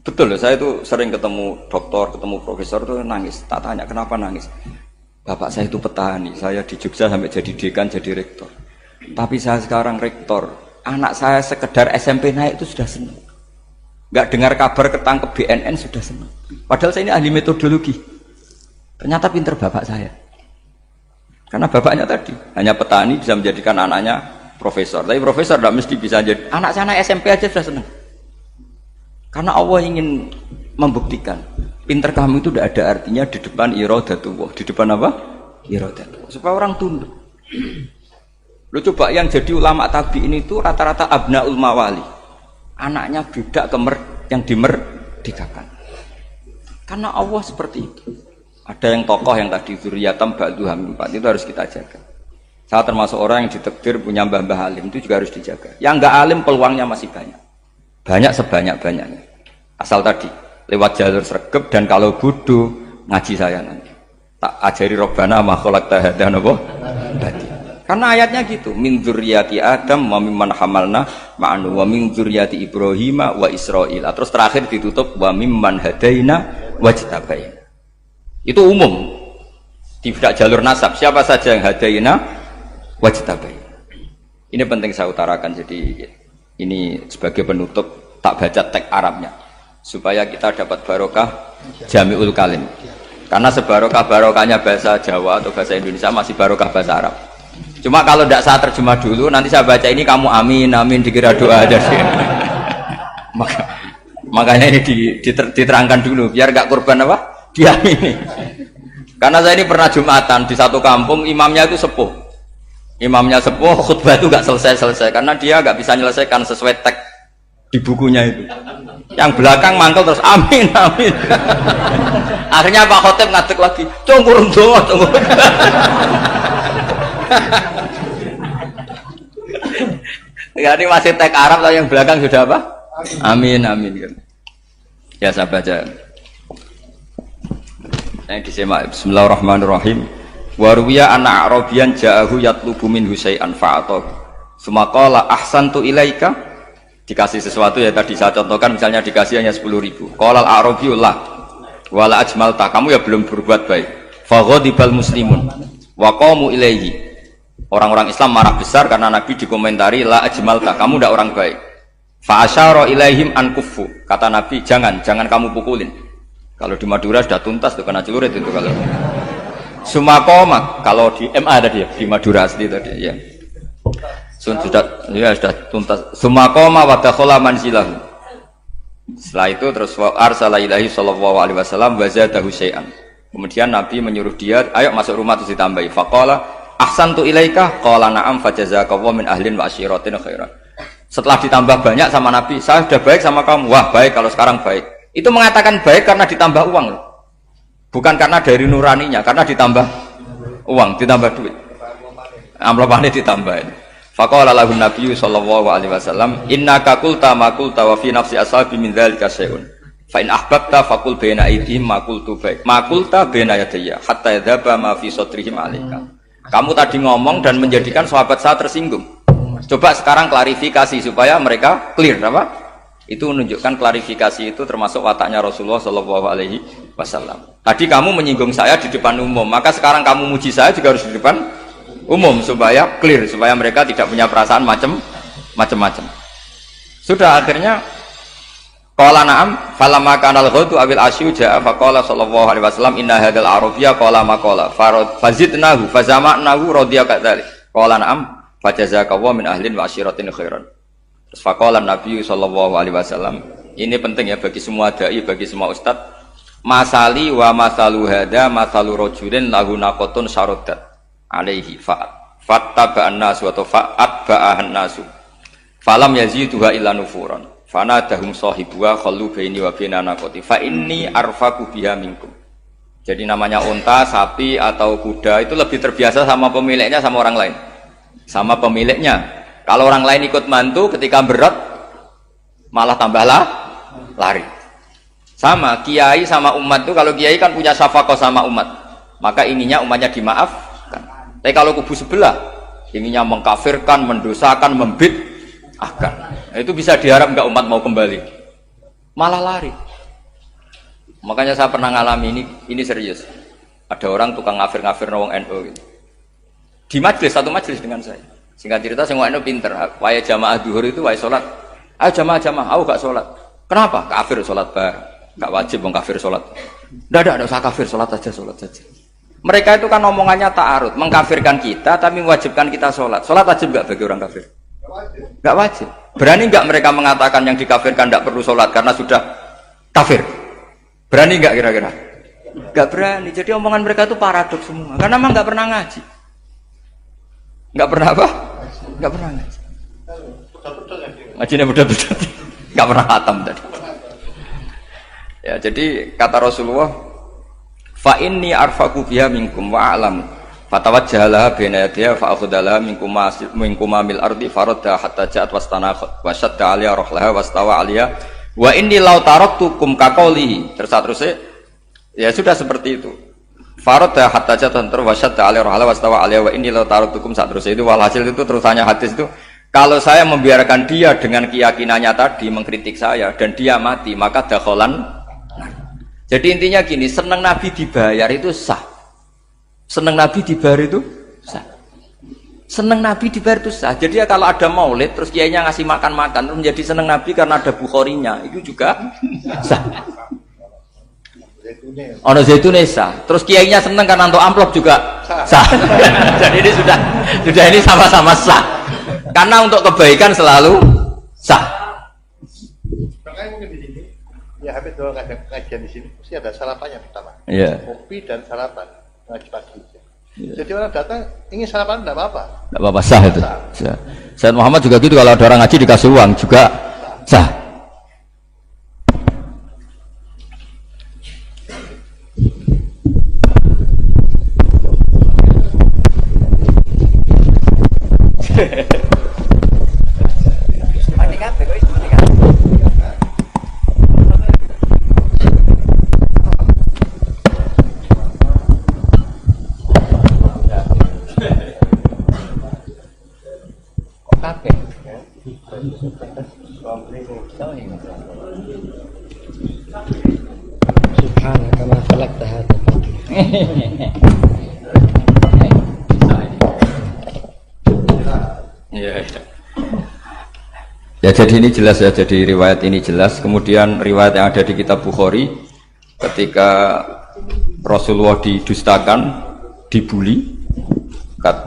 Betul loh, saya itu sering ketemu dokter, ketemu profesor tuh nangis. Tak tanya kenapa nangis. Bapak saya itu petani, saya di Jogja sampai jadi dekan, jadi rektor. Tapi saya sekarang rektor. Anak saya sekedar SMP naik itu sudah senang. Nggak dengar kabar ketangkep BNN sudah senang. Padahal saya ini ahli metodologi. Ternyata pinter bapak saya. Karena bapaknya tadi hanya petani bisa menjadikan anaknya profesor. Tapi profesor tidak mesti bisa jadi. Anak saya naik SMP aja sudah senang. Karena Allah ingin membuktikan pinter kamu itu tidak ada artinya di depan iradatullah. Di depan apa? Iradatullah. Supaya orang tunduk. Lu coba yang jadi ulama tabi'in itu rata-rata abnaul mawali. Anaknya budak yang dimerdekakan. Karena Allah seperti itu. Ada yang tokoh yang tadi zuriyatam ba'duha min ba'd, itu harus kita jaga. Saya termasuk orang yang ditakdir punya mbah-mbah alim, itu juga harus dijaga. Yang enggak alim peluangnya masih banyak. Banyak sebanyak-banyaknya. Asal tadi lewat jalur sregep dan kalau bodoh ngaji saya nanti. Tak ajari robbana ma khalaqta hadza napa? Karena ayatnya gitu, min dzurriyyati Adam wa mimman hamalna ma'anu wa min dzurriyyati Ibrahim wa Israil. Terus terakhir ditutup wa mimman hadaina wajtabaina. Itu umum. Tidak jalur nasab. Siapa saja yang hadaina wajtabaina. Ini penting saya utarakan. Jadi ini sebagai penutup tak baca teks Arabnya supaya kita dapat barokah Jami'ul Kalim. Karena sebarokah-barokahnya bahasa Jawa atau bahasa Indonesia masih barokah bahasa Arab. Cuma kalau tidak saya terjemah dulu, nanti saya baca ini kamu amin, amin dikira doa aja sih. Makanya ini diterangkan dulu, biar gak korban apa? Diamini. Karena saya ini pernah Jumatan di satu kampung, imamnya itu sepuh. Imamnya sepuh, khutbah itu gak selesai-selesai, karena dia gak bisa menyelesaikan sesuai teks di bukunya itu. Yang belakang mantul terus amin, amin. Akhirnya Pak Khotib ngadeg lagi, cungkurung doa, cungkurung. Ya, ini masih teks Arab tapi yang belakang sudah apa? Amin, amin. Ya saya baca. Yang disimak. Bismillahirrahmanirrahim. Waruwiya anak Arabian ja'ahu yatlubu min husay'an fa'atahu. Sumaqala ahsantu ilaika. Dikasih sesuatu ya tadi saya contohkan misalnya dikasih hanya 10.000. Qala al-Arabiyyu la wala ajmalta. Kamu ya belum berbuat baik. Faghadibal muslimun wa qamu ilaihi. Orang-orang Islam marah besar karena Nabi dikomentari la ajmalta, kamu tidak orang baik. Fa asyara ilaihim an kuffu. Kata Nabi, jangan kamu pukulin. Kalau di Madura sudah tuntas tuh kena celurit itu kalau. Sumakoma kalau di MA tadi ya, di Madura asli tadi ya. Sudah tuntas. Sumakoma wa dakhala manzilahu. Setelah itu terus arsala ilahi sallallahu alaihi wasallam wa zadahu syai'an. Kemudian Nabi menyuruh dia, ayo masuk rumah terus ditambahi. Faqala ahsantu ilaika qala na'am fajazakallahu min ahlin wa asyiratin khairan. Setelah ditambah banyak sama Nabi, saya sudah baik sama kamu. Wah, baik kalau sekarang baik. Itu mengatakan baik karena ditambah uang loh. Bukan karena dari nuraninya, karena ditambah uang, ditambah duit. Amplopane ditambahin. Faqala lahu Nabi sallallahu alaihi wasallam, "Innaka qulta ma qulta wa fi nafsi ashabi min dzalika syai'un. Fa in ahbabta faqul baina aydihim ma qultu baik. Ma qulta baina yadayya hatta yadhaba ma fi sadrihim 'alaika." Kamu tadi ngomong dan menjadikan sahabat saya tersinggung. Coba sekarang klarifikasi supaya mereka clear apa? Itu menunjukkan klarifikasi itu termasuk wataknya Rasulullah Shallallahu Alaihi Wasallam. Tadi kamu menyinggung saya di depan umum, maka sekarang kamu muji saya juga harus di depan umum supaya clear, supaya mereka tidak punya perasaan macam-macam. Sudah akhirnya qala na'am falamma kana al-ghadu awil asyu ja'a faqala sallallahu alaihi wasallam inna hadzal arabiyya qala ma qala fazidnahu fazama'nahu radiya kadzalik qala na'am fajazakallahu min ahlin wa asyiratin khairan. Terus faqala Nabi sallallahu alaihi wasallam, ini penting ya bagi semua dai, bagi semua ustaz. Masali wa masalu hada masalu rajulin lahu naqatun syaradat alaihi fattaba'an nasu atau fa'atba'ahan nasu falam yaziduha illa nufuran fanadahum sahibuha khallu baini wa baina naqati fa inni arfaqu biha minkum. Jadi namanya unta, sapi atau kuda itu lebih terbiasa sama pemiliknya sama orang lain. Sama pemiliknya. Kalau orang lain ikut mantu ketika berat malah tambahlah lari. Sama kiai sama umat itu, kalau kiai kan punya syafaqah sama umat, maka inginnya umatnya dimaafkan. Tapi kalau kubu sebelah inginnya mengkafirkan, mendosakan, membid'ahkan. Nah, itu bisa diharap nggak umat mau kembali? Malah lari. Makanya saya pernah ngalami ini serius. Ada orang tukang ngafir-ngafir wong NU gitu. Di majelis, satu majelis dengan saya. Singkat cerita semua NU pinter. Waya jamaah duhur itu waya sholat. Ayo jamaah, aku gak sholat. Kenapa? Kafir sholat bareng. Gak wajib wong kafir sholat. Tidak usah kafir, sholat saja. Mereka itu kan omongannya ta'arud, mengkafirkan kita tapi mewajibkan kita sholat. Sholat wajib gak bagi orang kafir? Gak wajib. Berani gak mereka mengatakan yang dikafirkan tidak perlu sholat karena sudah kafir? Berani gak kira-kira? Gak berani. Jadi omongan mereka itu paradoks semua. Karena memang gak pernah ngaji. Gak pernah apa? Gak pernah ngaji. Ngajinya betul-betul. Gak pernah khatam tadi. Ya, jadi kata Rasulullah, fa inni arfaqu biha minkum wa a'lam. Fatawajjalaha baina yadiha fa akhudalaha minkum mil ardi faradda hatta ja'at wastanakhat wa shadda 'alaiha rahlaha wastawa 'alaiha wa inni law taraktukum kaqaulihi. Terus ya sudah seperti itu. Faradda hatta ja'at wa shadda 'alaiha rahlaha wastawa 'alaiha wa inni law taraktukum terus itu walhasil itu terusannya hadis itu, kalau saya membiarkan dia dengan keyakinannya tadi mengkritik saya dan dia mati maka dakhalan. Jadi intinya gini, seneng Nabi dibayar itu sah. Seneng Nabi dibayar itu sah. Seneng Nabi dibayar itu sah. Jadi ya kalau ada maulid terus kiainya ngasih makan-makan terus menjadi seneng Nabi karena ada Bukharinya, itu juga sah. Ono zaitune sah. Terus kiainya seneng karena untuk amplop juga sah. Jadi ini sudah ini sama-sama sah. Karena untuk kebaikan selalu sah. Makanya mungkin di sini ya habis doang kajian di sini mesti ada sarapannya pertama. Iya. Kopi dan sarapan ngaji pagi. Jadi orang datang ingin sarapan tidak apa-apa. Tidak apa-apa, sah itu. Sah. Sayyid Muhammad juga gitu, kalau ada orang ngaji dikasih uang juga sah. Subhanaka ma khalaqta hadha. Ya, jadi ini jelas ya, jadi riwayat ini jelas. Kemudian riwayat yang ada di kitab Bukhari ketika Rasulullah didustakan, dibuli.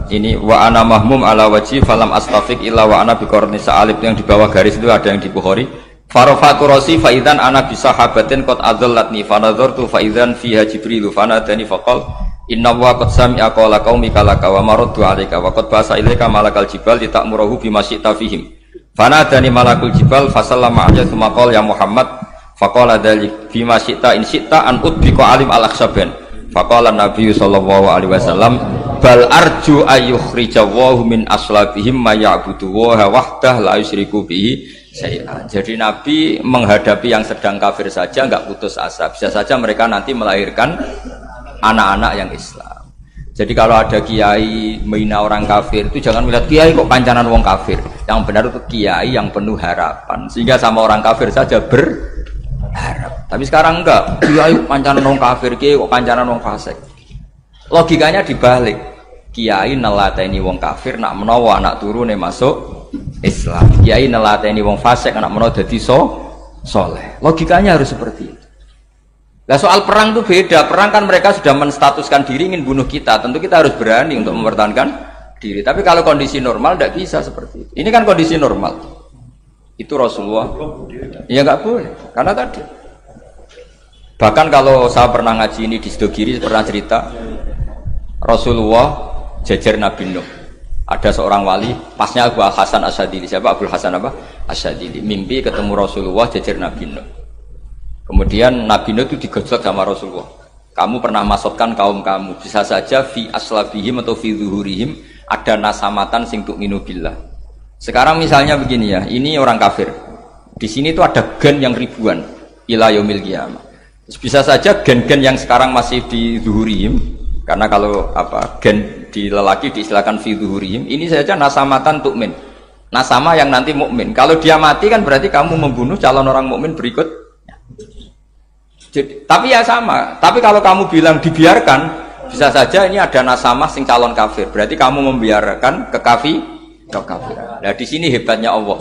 Ini wa ana mahmum ala wajhi falam astafiq illa wa ana biqarni sa'alib, yang di bawah garis itu ada yang di Bukhari. Farafatu rasi fa idzan ana bi sahabatin qad adallatni fa nadartu fa idzan fiha jibril fa nadani fa qala inna wa qad sami'a qala qaumika laka wa maraddu 'alaika wa qad basa ilaika malakal jibal litamurahu bima syi'ta fihim fa nadani malakul jibal fa sallama 'alaihi tsumma qala ya Muhammad fa qala dzalik bima syi'ta in syi'ta an udbika alim al-akhsaban fa qala Nabi sallallahu alaihi wasallam bal arju ayyukhrijawahu min aslabihim may ya'budu wa wahdah la yusyriku bihi. Jadi Nabi menghadapi yang sedang kafir saja nggak putus asa, bisa saja mereka nanti melahirkan anak-anak yang Islam. Jadi kalau ada kiai menghina orang kafir itu jangan melihat kiai kok pancanan wong kafir. Yang benar itu kiai yang penuh harapan, sehingga sama orang kafir saja berharap. Tapi sekarang enggak, kiai pancanan wong kafir, kiai kok pancanan wong fasik. Logikanya dibalik, kiai nelateni wong kafir nak menawa anak turune masuk Islam, kiai nelateni wong fasik anak menawa dadi soleh. Logikanya harus seperti itu. Nah, soal perang itu beda. Perang kan mereka sudah menstatuskan diri ingin bunuh kita, tentu kita harus berani untuk mempertahankan diri. Tapi kalau kondisi normal tidak bisa seperti itu. Ini kan kondisi normal. Itu Rasulullah. Ya nggak boleh, karena tadi. Bahkan kalau saya pernah ngaji ini di Sidogiri pernah cerita Rasulullah jejer Nabi Nuh. Ada seorang wali, pasnya Abu Hasan Asyadili. Siapa Abu Hasan apa? Asyadili. Mimpi ketemu Rasulullah jejer Nabi Nuh. Kemudian Nabi Nuh itu digojlok sama Rasulullah. Kamu pernah masukkan kaum kamu, bisa saja fi aslabihim atau fi zuhurihim ada nasamatan sing tu'minu billah. Sekarang misalnya begini ya, ini orang kafir. Di sini tuh ada gen yang ribuan ila yaumil qiyamah. Bisa saja gen-gen yang sekarang masih di zuhurihim, karena kalau apa gen di lelaki diistilahkan fi zuhurihim, ini saja nasamatan tu'min. Nasama yang nanti mukmin. Kalau dia mati kan berarti kamu membunuh calon orang mukmin berikut. Jadi, tapi ya sama. Tapi kalau kamu bilang dibiarkan, bisa saja ini ada nasama sing calon kafir. Berarti kamu membiarkan kekafiran. Nah di sini hebatnya Allah.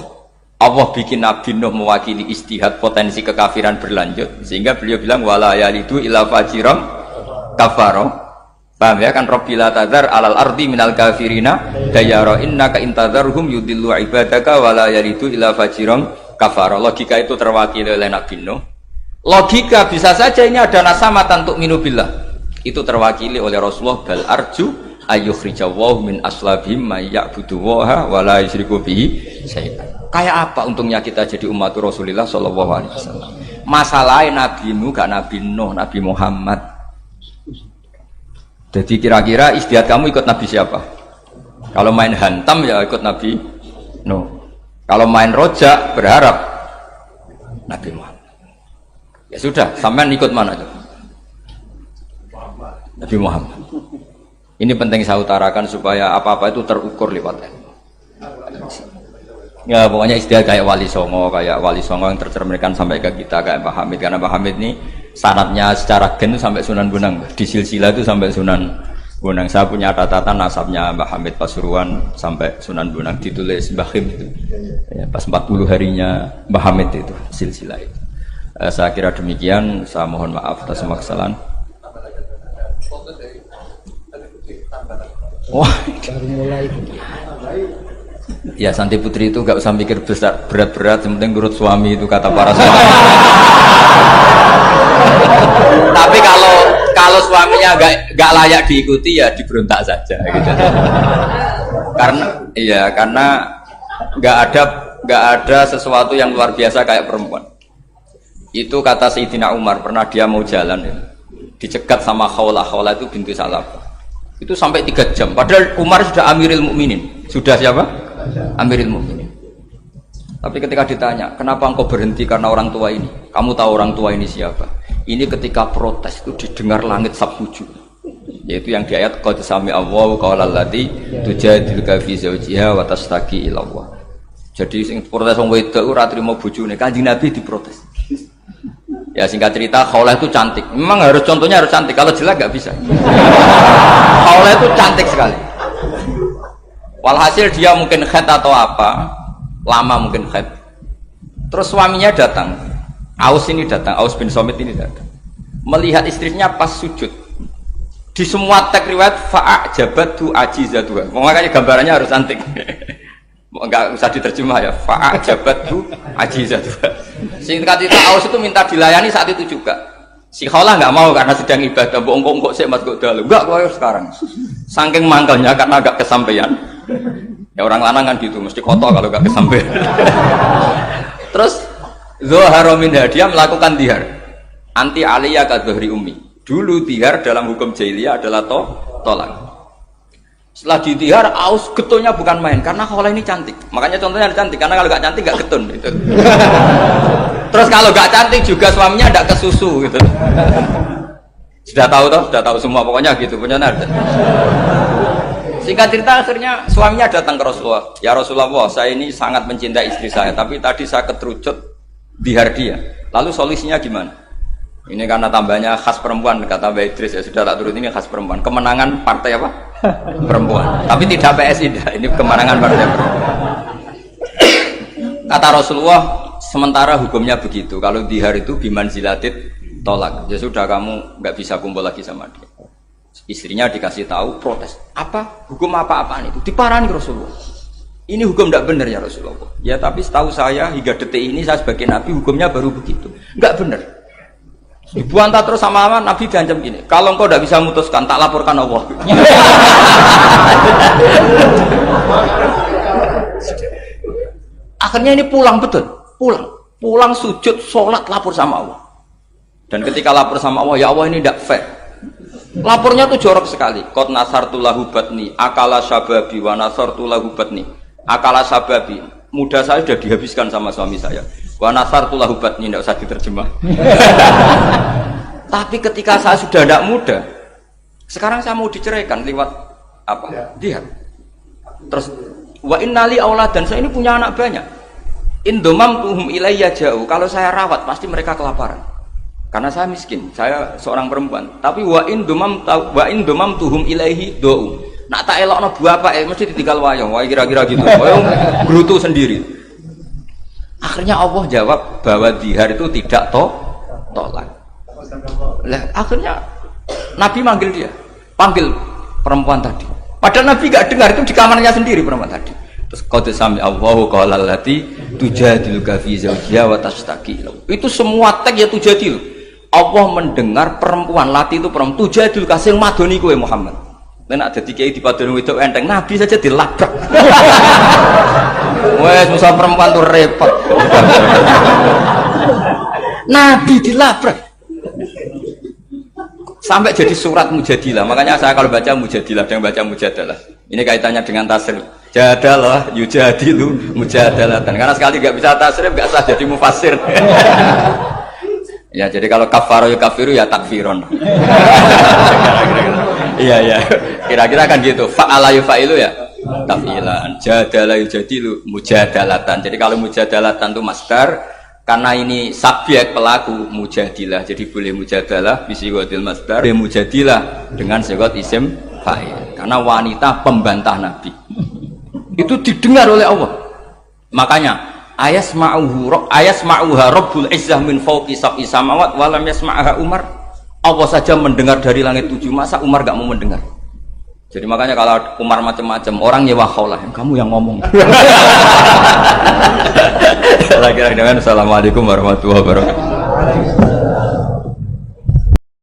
Allah bikin Nabi Nuh mewakili istihad potensi kekafiran berlanjut, sehingga beliau bilang wala yalidu ila fajiram kafaro. Paham ya kan? Rabbila tadzar alal ardi minal kafirina dayara innaka intadzarhum yudillu ibadaka wala yalidu ila fajiram kafaro. Logika itu terwakili oleh Nabi Nuh. Logika bisa saja ini ada nasamatan untuk minubillah. Itu terwakili oleh Rasulullah bal arju ayyukhrijawahu min aslabihim may ya'budu waha wa la yusyriku bihi syai'an. Kayak apa untungnya kita jadi umat Rasulullah sallallahu alaihi wasallam? Masalahnya Nabi Nuh gak Nabi Nuh, Nabi Muhammad. Jadi kira-kira istiadat kamu ikut Nabi siapa? Kalau main hantam ya ikut Nabi Nuh. Kalau main rojak berharap Nabi Muhammad. Ya sudah, sampean ikut mana itu? Nabi Muhammad. Ini penting saya utarakan supaya apa-apa itu terukur lewat ilmu. Ya pokoknya istilah kayak Wali Songo yang tercerminkan sampai ke kita kayak Pak Hamid, karena Pak Hamid ini sanadnya secara gen sampai Sunan Bonang, di silsilah itu sampai Sunan Bonang. Saya punya catatan nasabnya Mbah Hamid Pasuruan sampai Sunan Bonang, ditulis Mbah Khim itu. Ya, pas 40 harinya Mbah Hamid itu silsilah itu. Saya kira demikian, saya mohon maaf atas semua kesalahan. Wah, baru mulai. Ya Santi Putri itu gak usah mikir besar berat-berat, yang penting nurut suami, itu kata para suami. Tapi kalau suaminya gak layak diikuti ya diberontak saja gitu. Karena gak ada sesuatu yang luar biasa kayak perempuan. Itu kata Sayyidina Umar, pernah dia mau jalan ya, dicegat sama Khawlah itu binti Salabah. Itu sampai 3 jam. Padahal Umar sudah Amirul Mukminin. Sudah siapa? Amirul Mukminin. Tapi ketika ditanya, kenapa engkau berhenti karena orang tua ini? Kamu tahu orang tua ini siapa? Ini ketika protes itu didengar langit sabtuju. Yaitu yang di ayat qad sami Allahu qaulal lati tujadiluka fi zawjiha wa tastaqi ila Allah. Jadi sing protes wong wedok ora trimo bojone, Kanjeng Nabi diprotes. Ya singkat cerita, Khawlah itu cantik. Memang contohnya harus cantik. Kalau jelek nggak bisa. Khawlah itu cantik sekali. Walhasil dia mungkin khed atau apa, lama mungkin khed. Terus suaminya datang. Aus bin Somit ini datang. Melihat istrinya pas sujud. Di semua teks riwayat fa'ajabatu ajizatuha. Makanya gambarannya harus cantik. Enggak usah diterjemah ya. Fa'ajabatu ajizatuha. Singkat cerita Aus itu minta dilayani saat itu juga. Si Khawlah nggak mau karena sedang ibadah. Bongkok sih mas kok dalu. Enggak kok sekarang. Saking mangkelnya karena agak kesampaian. Ya orang lanang kan gitu, mesti kotor kalau nggak kesampaian. Terus Zuhara min dia melakukan dihar. Anti aliyah kadhri ummi. Dulu dihar dalam hukum jahiliyah adalah tolak. Setelah ditihar, Aus getulnya bukan main karena Khawlah ini cantik. Makanya contohnya ada cantik, karena kalau nggak cantik nggak getun gitu. Terus kalau nggak cantik juga suaminya tidak kesusu gitu. Sudah tahu semua pokoknya gitu punya ada. Singkat cerita akhirnya suaminya datang ke Rasulullah. Ya Rasulullah, saya ini sangat mencintai istri saya, tapi tadi saya keterucut dihar dia. Lalu solusinya gimana? Ini karena tambahnya khas perempuan, kata Mbak Idris, ya sudah tak turut, ini khas perempuan. Kemenangan partai apa? Perempuan. Tapi tidak PSI, ini kemenangan partai perempuan. Kata Rasulullah, sementara hukumnya begitu. Kalau dihar itu bimanzilatit tolak. Ya sudah, kamu nggak bisa kumpul lagi sama dia. Istrinya dikasih tahu, protes. Apa? Hukum apa-apaan itu? Diparani Rasulullah. ini hukum tidak benar ya Rasulullah. Ya tapi setahu saya hingga detik ini saya sebagai Nabi hukumnya baru begitu. Enggak benar. Dibantah terus sama Nabi diancam gini. Kalau engkau tidak bisa memutuskan, tak laporkan Allah. Akhirnya ini pulang betul, pulang sujud, sholat, lapor sama Allah. Dan ketika lapor sama Allah, ya Allah ini tidak fair. Lapornya tuh jorok sekali. Qad nasartu lahu batni, akala syababi wa nasartu lahu batni. Akala sababi, muda saya sudah dihabiskan sama suami saya. Wa nasartu lahu batni, tidak usah diterjemah. Tapi ketika saya sudah tidak muda, sekarang saya mau diceraikan lewat apa? Dia. Terus wa innali auladan, saya ini punya anak banyak. Indomam tuhum ilayya jauh. Kalau saya rawat pasti mereka kelaparan. Karena saya miskin, saya seorang perempuan. Tapi wa indomam tuhum ilaihi do'u. Nak tak elokno bapak mesti ditinggal wayang, wae kira-kira gitu. Wayang gerutu sendiri. Akhirnya Allah jawab bahwa dihar itu tidak tolak. Lah akhirnya Nabi manggil dia, panggil perempuan tadi. Padahal Nabi gak dengar, itu di kamarnya sendiri perempuan tadi. Terus qad sami Allahu qala allati tujadiluka fi zawjiha wa tashtaki. Itu semua teks ya tujadil. Allah mendengar perempuan lati itu perempuan tujadil kasing madoni kowe Muhammad. Nek dadi kiai dipadoni wedok enteng, Nabi saja dilabrak. Wes susah perempuan tuh repot. Nabi dilabrak. Sampai jadi surat Mujadilah. Makanya saya kalau baca Mujadilah dan baca Mujadalah. Ini kaitannya dengan tasrif. Jadalah yujadilu mujadalatan. Karena sekali nggak bisa tasrif nggak sah jadi mufassir. Ya jadi kalau kafaro ya kafiru ya takfiron. Iya. Kira-kira kan gitu. Fa'ala yufa'ilu ya taf'ilan. Jadalah yujadilu mujadalatan. Jadi kalau mujadalatan itu masdar. Karena ini subjek pelaku mujadilah, jadi boleh mujadalah bisigotil masdar, boleh mujadilah dengan sigot isim fa'il. Karena wanita pembantah Nabi itu didengar oleh Allah. Makanya ayasma'uha Rabbul Izzah min fawqi sab'i samawat walam yasma'aha Umar. Allah saja mendengar dari langit 7, masa Umar gak mau mendengar? Jadi makanya kalau Umar macam-macam orang nyewa khaulah, kamu yang ngomong. Kira-kira dengan assalamualaikum warahmatullahi wabarakatuh.